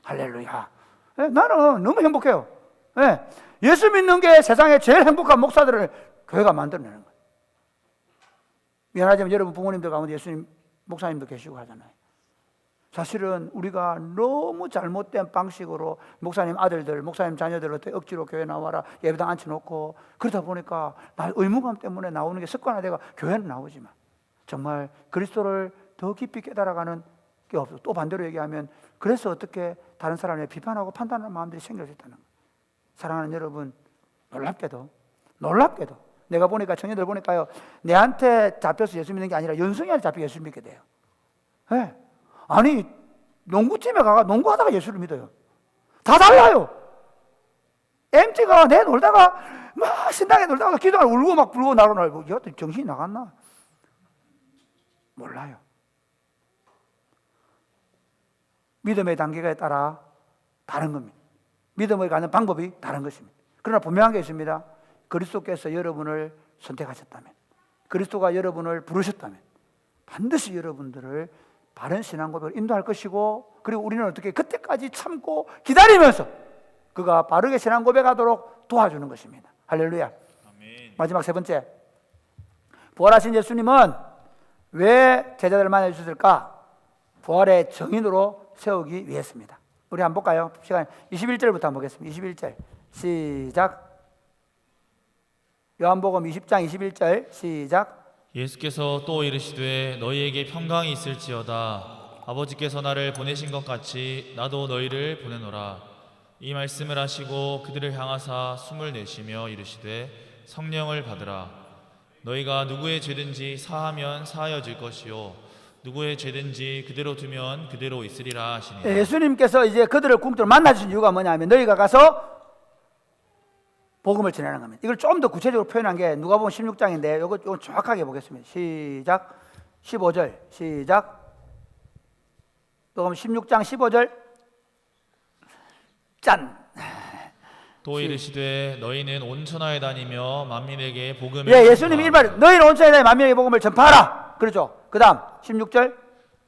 할렐루야. 네, 나는 너무 행복해요. 네, 예수 믿는 게 세상에 제일 행복한 목사들을 교회가 만들어내는 거예요. 미안하지만 여러분 부모님들 가운데 예수님 목사님도 계시고 하잖아요. 사실은 우리가 너무 잘못된 방식으로 목사님 아들들, 목사님 자녀들 어떻게 억지로 교회 나와라 예배당 앉혀놓고, 그러다 보니까 나 의무감 때문에 나오는 게 습관화되고 교회는 나오지만 정말 그리스도를 더 깊이 깨달아가는 게 없어. 또 반대로 얘기하면 그래서 어떻게 다른 사람을 비판하고 판단하는 마음들이 생길 수 있다는 거예요. 사랑하는 여러분, 놀랍게도 내가 보니까 청년들 보니까요, 내한테 잡혀서 예수 믿는 게 아니라 연승이한테 잡혀 예수 믿게 돼요. 네. 아니 농구팀에 가가 농구하다가 예수를 믿어요. 다 달라요. MT가 내 놀다가 막 신나게 놀다가 기도하고 울고 막 불고 나로 날고, 이것도 정신이 나갔나? 몰라요. 믿음의 단계에 따라 다른 겁니다. 믿음을 가는 방법이 다른 것입니다. 그러나 분명한 게 있습니다. 그리스도께서 여러분을 선택하셨다면, 그리스도가 여러분을 부르셨다면 반드시 여러분들을 바른 신앙 고백을 인도할 것이고, 그리고 우리는 어떻게 그때까지 참고 기다리면서 그가 바르게 신앙 고백하도록 도와주는 것입니다. 할렐루야. 아멘. 마지막 세 번째, 부활하신 예수님은 왜 제자들을 만나주셨을까? 부활의 정인으로 세우기 위해서입니다. 우리 한번 볼까요? 시간 21절부터 한번 보겠습니다. 21절 시작. 요한복음 20장 21절 시작. 예수께서 또 이르시되 너희에게 평강이 있을지어다. 아버지께서 나를 보내신 것 같이 나도 너희를 보내노라. 이 말씀을 하시고 그들을 향하사 숨을 내쉬며 이르시되 성령을 받으라. 너희가 누구의 죄든지 사하면 사하여질 것이요 누구의 죄든지 그대로 두면 그대로 있으리라 하시니. 예수님께서 이제 그들을 궁극적으로 만나주신 이유가 뭐냐면, 너희가 가서 복음을 전하는 겁니다. 이걸 좀 더 구체적으로 표현한 게 누가복음 16장인데 이거 정확하게 보겠습니다. 시작. 15절 시작. 누가복음 16장 15절 짠. 또 이르시되 너희는 온 천하에 다니며 만민에게 복음을 예수님 일말 너희는 온 천하에 다니며 만민에게 복음을 전파하라. 그렇죠. 그 다음 16절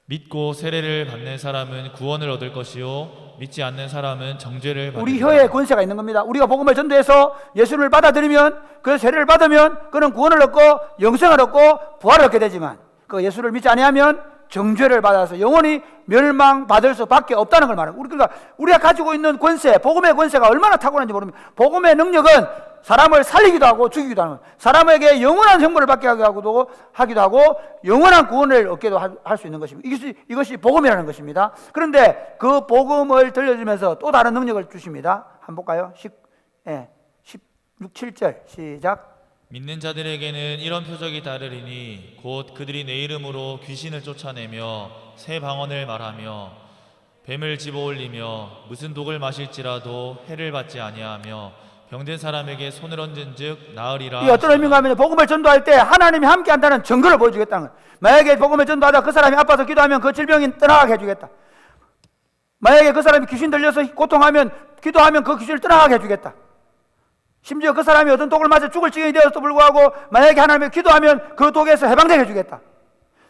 믿고 세례를 받는 사람은 구원을 얻을 것이요 믿지 않는 사람은 정죄를 받으리라. 우리 혀에 권세가 있는 겁니다. 우리가 복음을 전도해서 예수를 받아들이면, 그 세례를 받으면 그는 구원을 얻고 영생을 얻고 부활을 얻게 되지만, 그 예수를 믿지 아니하면 정죄를 받아서 영원히 멸망받을 수밖에 없다는 걸 말합니다. 그러니까 우리가 가지고 있는 권세, 복음의 권세가 얼마나 탁월한지 모릅니다. 복음의 능력은 사람을 살리기도 하고 죽이기도 하는 거예요. 사람에게 영원한 형벌을 받게 하기도 하고 영원한 구원을 얻게도 할 수 있는 것입니다. 이것이 복음이라는 것입니다. 그런데 그 복음을 들려주면서 또 다른 능력을 주십니다. 한번 볼까요? 16, 7절 시작. 믿는 자들에게는 이런 표적이 따르리니 곧 그들이 내 이름으로 귀신을 쫓아내며 새 방언을 말하며 뱀을 집어올리며 무슨 독을 마실지라도 해를 받지 아니하며 병든 사람에게 손을 얹은즉 나으리라. 이 어떤 의미인가 하면 복음을 전도할 때 하나님이 함께 한다는 증거를 보여주겠다는 거예요. 만약에 복음을 전도하다 그 사람이 아파서 기도하면 그 질병이 떠나가게 해주겠다. 만약에 그 사람이 귀신 들려서 고통하면 기도하면 그 귀신을 떠나가게 해주겠다. 심지어 그 사람이 어떤 독을 맞아 죽을 지경이 되어서도 불구하고 만약에 하나님이 기도하면 그 독에서 해방되게 해주겠다.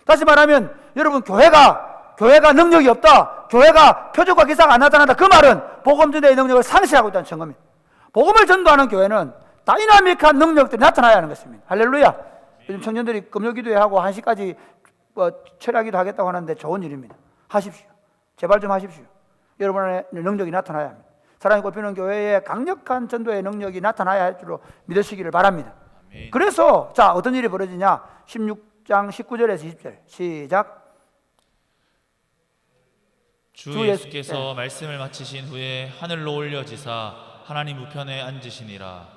다시 말하면 여러분, 교회가 능력이 없다, 교회가 표적과 기사가 안 나타난다, 그 말은 복음 전도의 능력을 상실하고 있다는 증거입니다. 복음을 전도하는 교회는 다이나믹한 능력들이 나타나야 하는 것입니다. 할렐루야. 요즘 청년들이 금요기도회 하고 1시까지 철야기도 하겠다고 하는데 좋은 일입니다. 하십시오. 제발 좀 하십시오. 여러분의 능력이 나타나야 합니다. 사랑이 꼽히는 교회에 강력한 전도의 능력이 나타나야 할 줄로 믿으시기를 바랍니다. 그래서 자 어떤 일이 벌어지냐? 16장 19절에서 20절 시작. 주 주 예수께서 말씀을 마치신 후에 하늘로 올려지사 하나님 우편에 앉으시니라.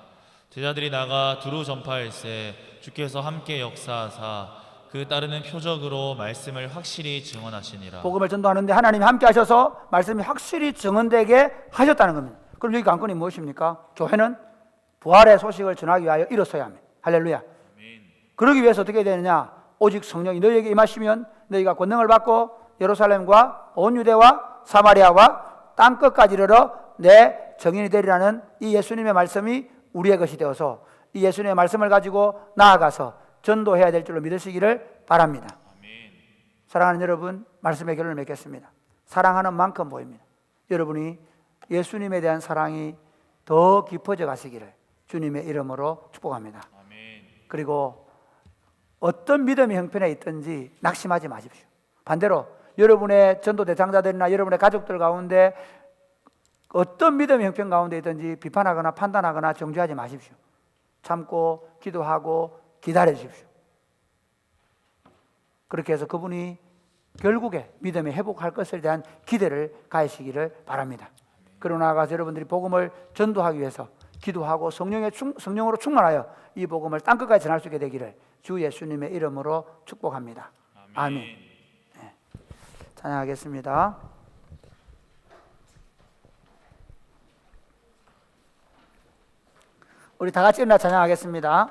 제자들이 나가 두루 전파할세 주께서 함께 역사하사 그 따르는 표적으로 말씀을 확실히 증언하시니라. 복음을 전도하는데 하나님이 함께 하셔서 말씀이 확실히 증언되게 하셨다는 겁니다. 그럼 여기 관건이 무엇입니까? 교회는 부활의 소식을 전하기 위하여 일어서야 합니다. 할렐루야. 그러기 위해서 어떻게 되느냐? 오직 성령이 너희에게 임하시면 너희가 권능을 받고 예루살렘과 온 유대와 사마리아와 땅끝까지 이르러 내 증인이 되리라는 이 예수님의 말씀이 우리의 것이 되어서 이 예수님의 말씀을 가지고 나아가서 전도해야 될 줄로 믿으시기를 바랍니다. 사랑하는 여러분, 말씀의 결론을 맺겠습니다. 사랑하는 만큼 보입니다. 여러분이 예수님에 대한 사랑이 더 깊어져 가시기를 주님의 이름으로 축복합니다. 그리고 어떤 믿음의 형편에 있든지 낙심하지 마십시오. 반대로 여러분의 전도 대상자들이나 여러분의 가족들 가운데 어떤 믿음의 형편 가운데 있든지 비판하거나 판단하거나 정죄하지 마십시오. 참고 기도하고 기다려 주십시오. 그렇게 해서 그분이 결국에 믿음에 회복할 것에 대한 기대를 가지시기를 바랍니다. 그러고 나아가서 여러분들이 복음을 전도하기 위해서 기도하고 성령으로 충만하여 이 복음을 땅끝까지 전할 수 있게 되기를 주 예수님의 이름으로 축복합니다. 아멘. 네. 찬양하겠습니다. 우리 다 같이 일어나 찬양하겠습니다.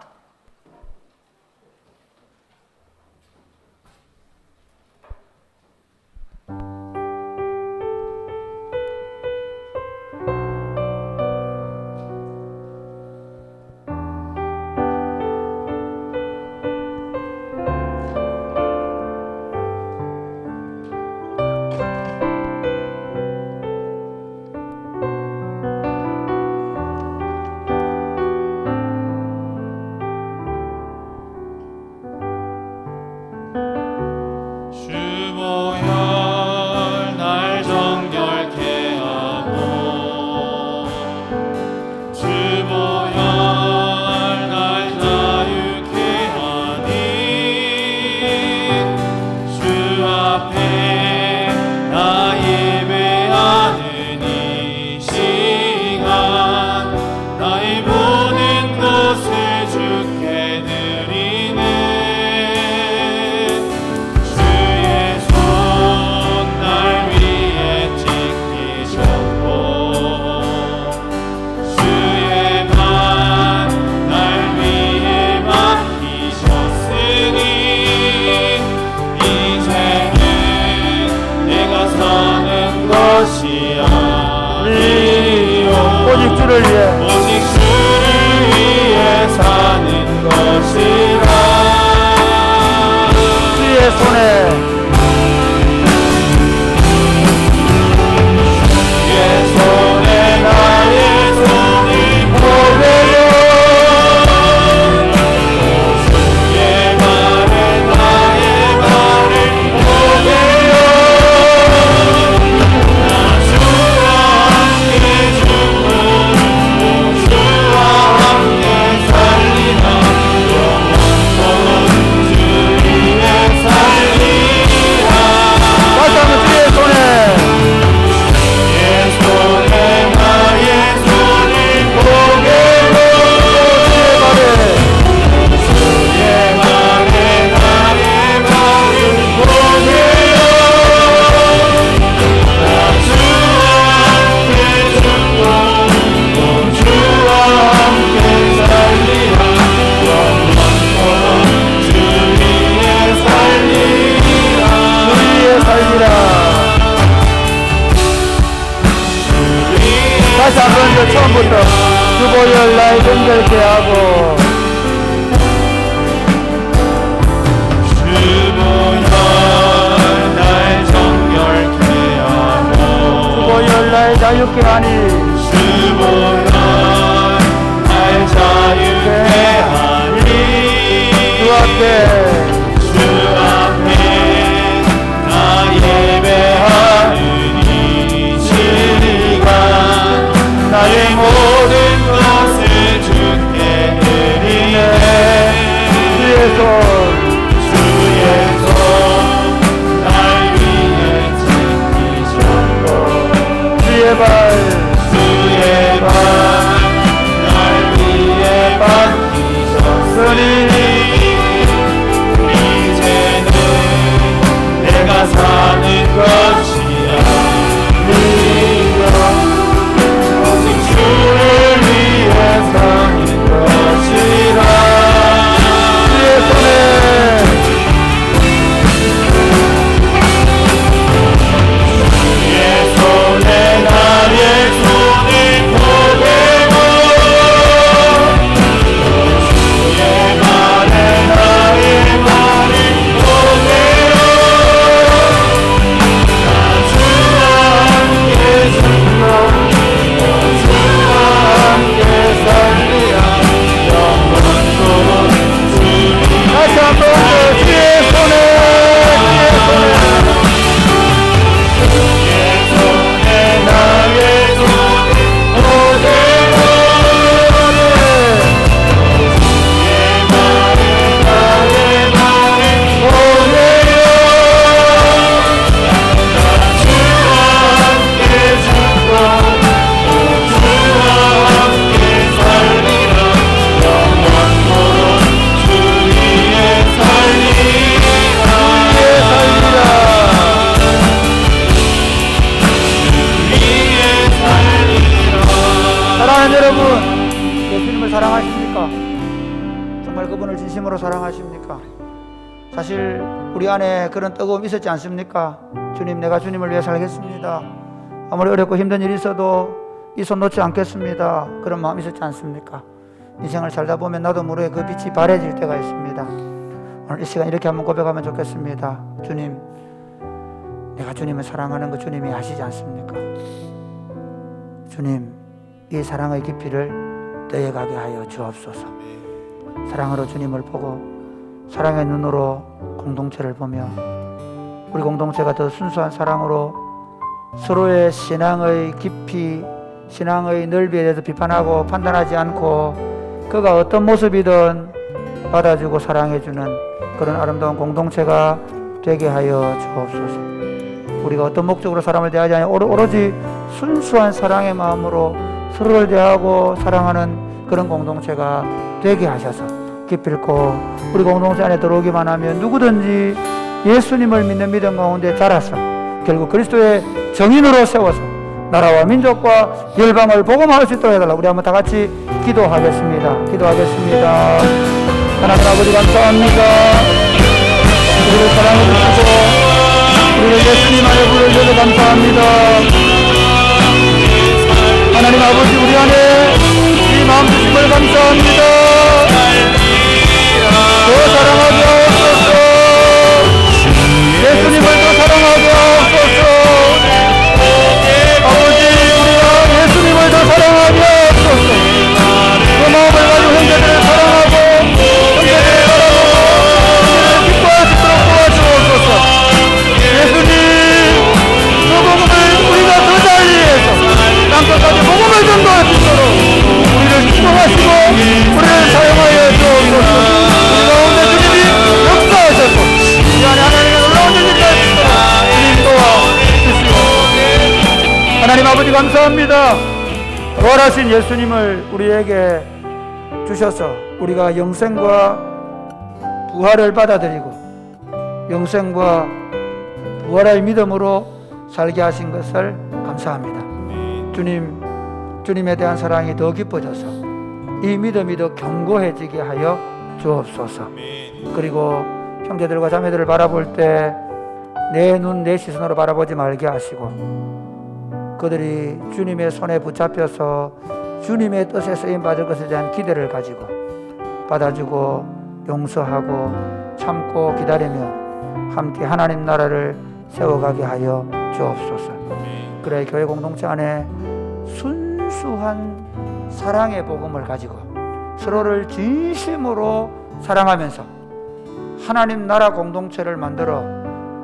처음부터 주보열 날 정결케 하고 주보열 날 정결케 하고 주보열 날 자유케 하니 주보열 날 자유케 하니 주 앞에 나 예배하는 이 시간 나의 모든 것을 주께 드리네 주의 발 날 위에 박히셨으니 이제는 내가 사는 것이 아니라 오직 주를 위해 사는 것이라. 주의 손에 나의 손을 보내고 주의 말에 나의 말을 보내어 주와 함께 죽고 주와 함께 살리라. 영원토록 다시 한번 주의 손에 나의 손을 보내어 나의 말을 보내어 주와 함께 죽고 주와 함께 살리라. 영원토록 주 위에 살리라. 사랑하는 여러분, 예수님을 사랑하십니까? 정말 그분을 진심으로 사랑하십니까? 사실 우리 안에 그런 뜨거움이 있었지 않습니까? 주님, 내가 주님을 위해 살겠습니다. 아무리 어렵고 힘든 일이 있어도 이 손 놓지 않겠습니다. 그런 마음이 있었지 않습니까? 인생을 살다 보면 나도 모르게 그 빛이 바래질 때가 있습니다. 오늘 이 시간 이렇게 한번 고백하면 좋겠습니다. 주님, 내가 주님을 사랑하는 거 주님이 아시지 않습니까? 주님, 이 사랑의 깊이를 더해가게 하여 주옵소서. 사랑으로 주님을 보고 사랑의 눈으로 공동체를 보며 우리 공동체가 더 순수한 사랑으로 서로의 신앙의 깊이, 신앙의 넓이에 대해서 비판하고 판단하지 않고 그가 어떤 모습이든 받아주고 사랑해주는 그런 아름다운 공동체가 되게 하여 주옵소서. 우리가 어떤 목적으로 사람을 대하지 않고 오로지 순수한 사랑의 마음으로 서로를 대하고 사랑하는 그런 공동체가 되게 하셔서 기필코 우리 공동체 안에 들어오기만 하면 누구든지 예수님을 믿는 믿음 가운데 자라서 결국 그리스도의 정인으로 세워서 나라와 민족과 열방을 복음할 수 있도록 해달라. 우리 한번 다 같이 기도하겠습니다. 기도하겠습니다. 하나님 아버지 감사합니다. 우리를 사랑해 주시고 우리를 예수님 안에 부르셔서 감사합니다. 하나님 아버지, 우리 안에 이 마음 주심을 감사합니다. 더 사랑하게 하옵소서. 예수님을 더 사랑하게 하옵소서. 아버지, 우리가 예수님을 더 사랑하게 하옵소서. 그 마음을 가지고 형제들을 사랑하고 형제들을 사랑하고 형제들을 기뻐할 수 있도록 도와주옵소서. 예수님, 그 복음을 우리가 더 잘 이해해서 땅끝까지 복음을 전도할 수 있도록 우리를 축복하시고 우리를 사용하여 주옵소서. 우리 가운데 주님이 역사하셔서 이 안에 하나님의 놀라운 일이 있을 수 있도록 주님 도와주시옵소서. 하나님 아버지 감사합니다. 부활하신 예수님을 우리에게 주셔서 우리가 영생과 부활을 받아들이고 영생과 부활의 믿음으로 살게 하신 것을 감사합니다. 주님, 주님에 대한 사랑이 더 깊어져서 이 믿음이 더 견고해지게 하여 주옵소서. 그리고 형제들과 자매들을 바라볼 때 내 눈, 내 시선으로 바라보지 말게 하시고 그들이 주님의 손에 붙잡혀서 주님의 뜻에 쓰임받을 것에 대한 기대를 가지고 받아주고 용서하고 참고 기다리며 함께 하나님 나라를 세워가게 하여 주옵소서. 그래 교회 공동체 안에 순수한 사랑의 복음을 가지고 서로를 진심으로 사랑하면서 하나님 나라 공동체를 만들어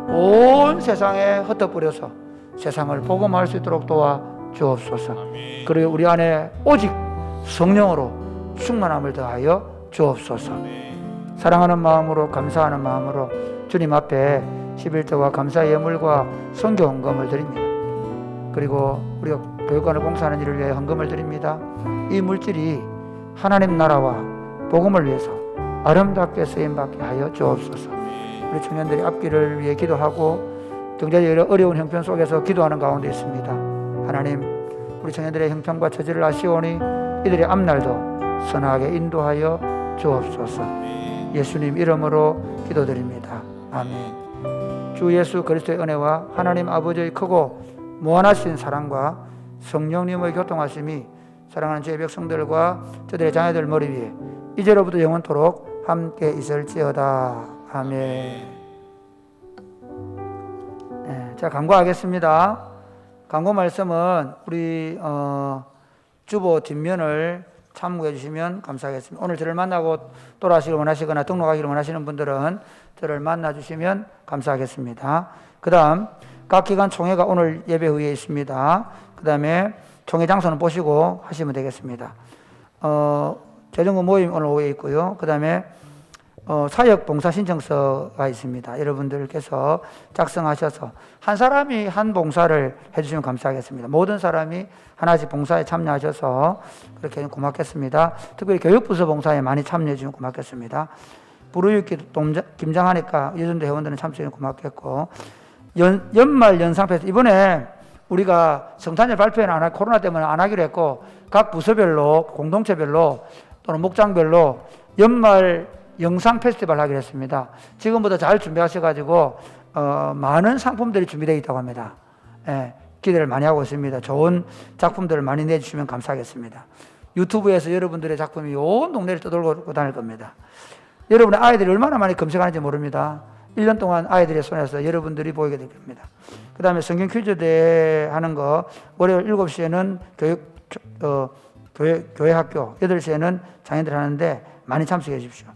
온 세상에 흩어버려서 세상을 복음할 수 있도록 도와 주옵소서. 그리고 우리 안에 오직 성령으로 충만함을 더하여 주옵소서. 사랑하는 마음으로 감사하는 마음으로 주님 앞에 11조와 감사의 예물과 선교 헌금을 드립니다. 그리고 우리가 교육관을 공사하는 일을 위해 헌금을 드립니다. 이 물질이 하나님 나라와 복음을 위해서 아름답게 쓰임받게 하여 주옵소서. 우리 청년들이 앞길을 위해 기도하고 경제적으로 어려운 형편 속에서 기도하는 가운데 있습니다. 하나님, 우리 청년들의 형편과 처지를 아시오니 이들의 앞날도 선하게 인도하여 주옵소서. 예수님 이름으로 기도드립니다. 아멘. 주 예수 그리스도의 은혜와 하나님 아버지의 크고 무한하신 사랑과 성령님의 교통하심이 사랑하는 주의 백성들과 저들의 자녀들 머리 위에 이제로부터 영원토록 함께 있을지어다. 아멘. 자, 광고하겠습니다. 광고 말씀은 우리 주보 뒷면을 참고해 주시면 감사하겠습니다. 오늘 저를 만나고 돌아가시길 원하시거나 등록하기를 원하시는 분들은 저를 만나 주시면 감사하겠습니다. 그 다음 각 기관 총회가 오늘 예배 후에 있습니다. 그 다음에 총회 장소는 보시고 하시면 되겠습니다. 재정부 모임 오늘 오후에 있고요. 그 다음에 사역 봉사 신청서가 있습니다. 여러분들께서 작성하셔서 한 사람이 한 봉사를 해주시면 감사하겠습니다. 모든 사람이 하나씩 봉사에 참여하셔서 그렇게 고맙겠습니다. 특별히 교육부서 봉사에 많이 참여해 주시면 고맙겠습니다. 부르유기 김장하니까 여전도 회원들은 참석해 고맙겠고, 연말 연상페스트 이번에 우리가 성탄절 발표는 안 하고 코로나 때문에 안 하기로 했고 각 부서별로 공동체별로 또는 목장별로 연말 영상 페스티벌 하기로 했습니다. 지금부터 잘 준비하셔가지고 많은 상품들이 준비되어 있다고 합니다. 기대를 많이 하고 있습니다. 좋은 작품들을 많이 내주시면 감사하겠습니다. 유튜브에서 여러분들의 작품이 온 동네를 떠돌고 다닐 겁니다. 여러분의 아이들이 얼마나 많이 검색하는지 모릅니다. 1년 동안 아이들의 손에서 여러분들이 보이게 될 겁니다. 그 다음에 성경 퀴즈 대회 하는 거 월요일 7시에는 교회 학교, 8시에는 장애들 하는데 많이 참석해 주십시오.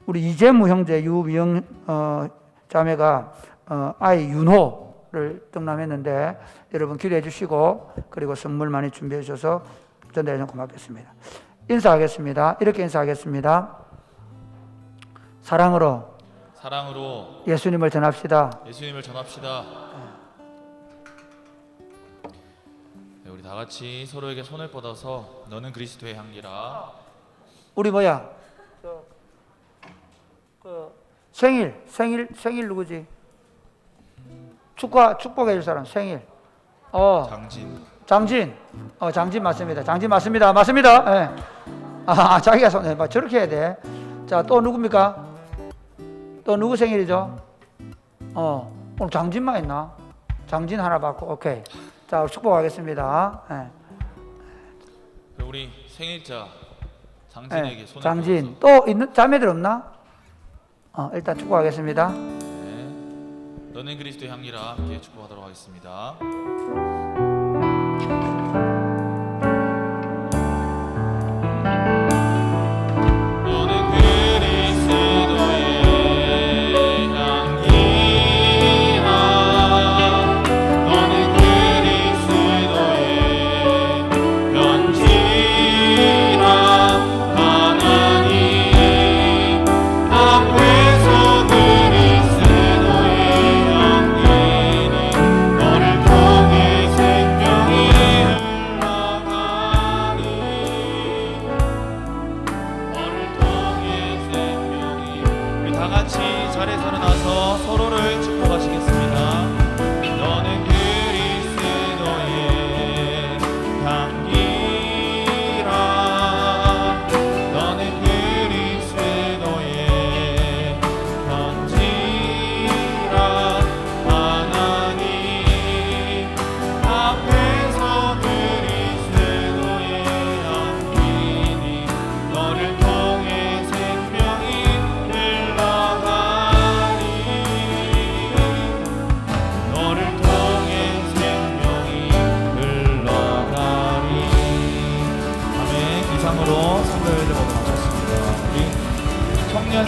우리 이재무 형제 유미영 자매가 아이 윤호를 등남했는데 여러분 기도해 주시고 그리고 선물 많이 주셔서 전달해 주시면 고맙겠습니다. 인사하겠습니다. 이렇게 인사하겠습니다. 사랑으로 예수님을 전합시다. 예수님을 전합시다. 네, 우리 다 같이 서로에게 손을 뻗어서 너는 그리스도의 향기라. 우리 뭐야? 생일 누구지? 축복해 줄 사람 생일. 장진 맞습니다. 장진 맞습니다. 네. 자기가 손 저렇게 해야 돼. 자, 또 누굽니까? 또 누구 생일이죠? 오늘 장진만 있나? 장진 하나 받고 오케이. 자, 축복하겠습니다. 네. 우리 생일자 장진에게 손을 장진 또 있는 자매들 없나? 일단 축복하겠습니다. 네. 너는 그리스도의 향기라 함께 축복하도록 하겠습니다. 청년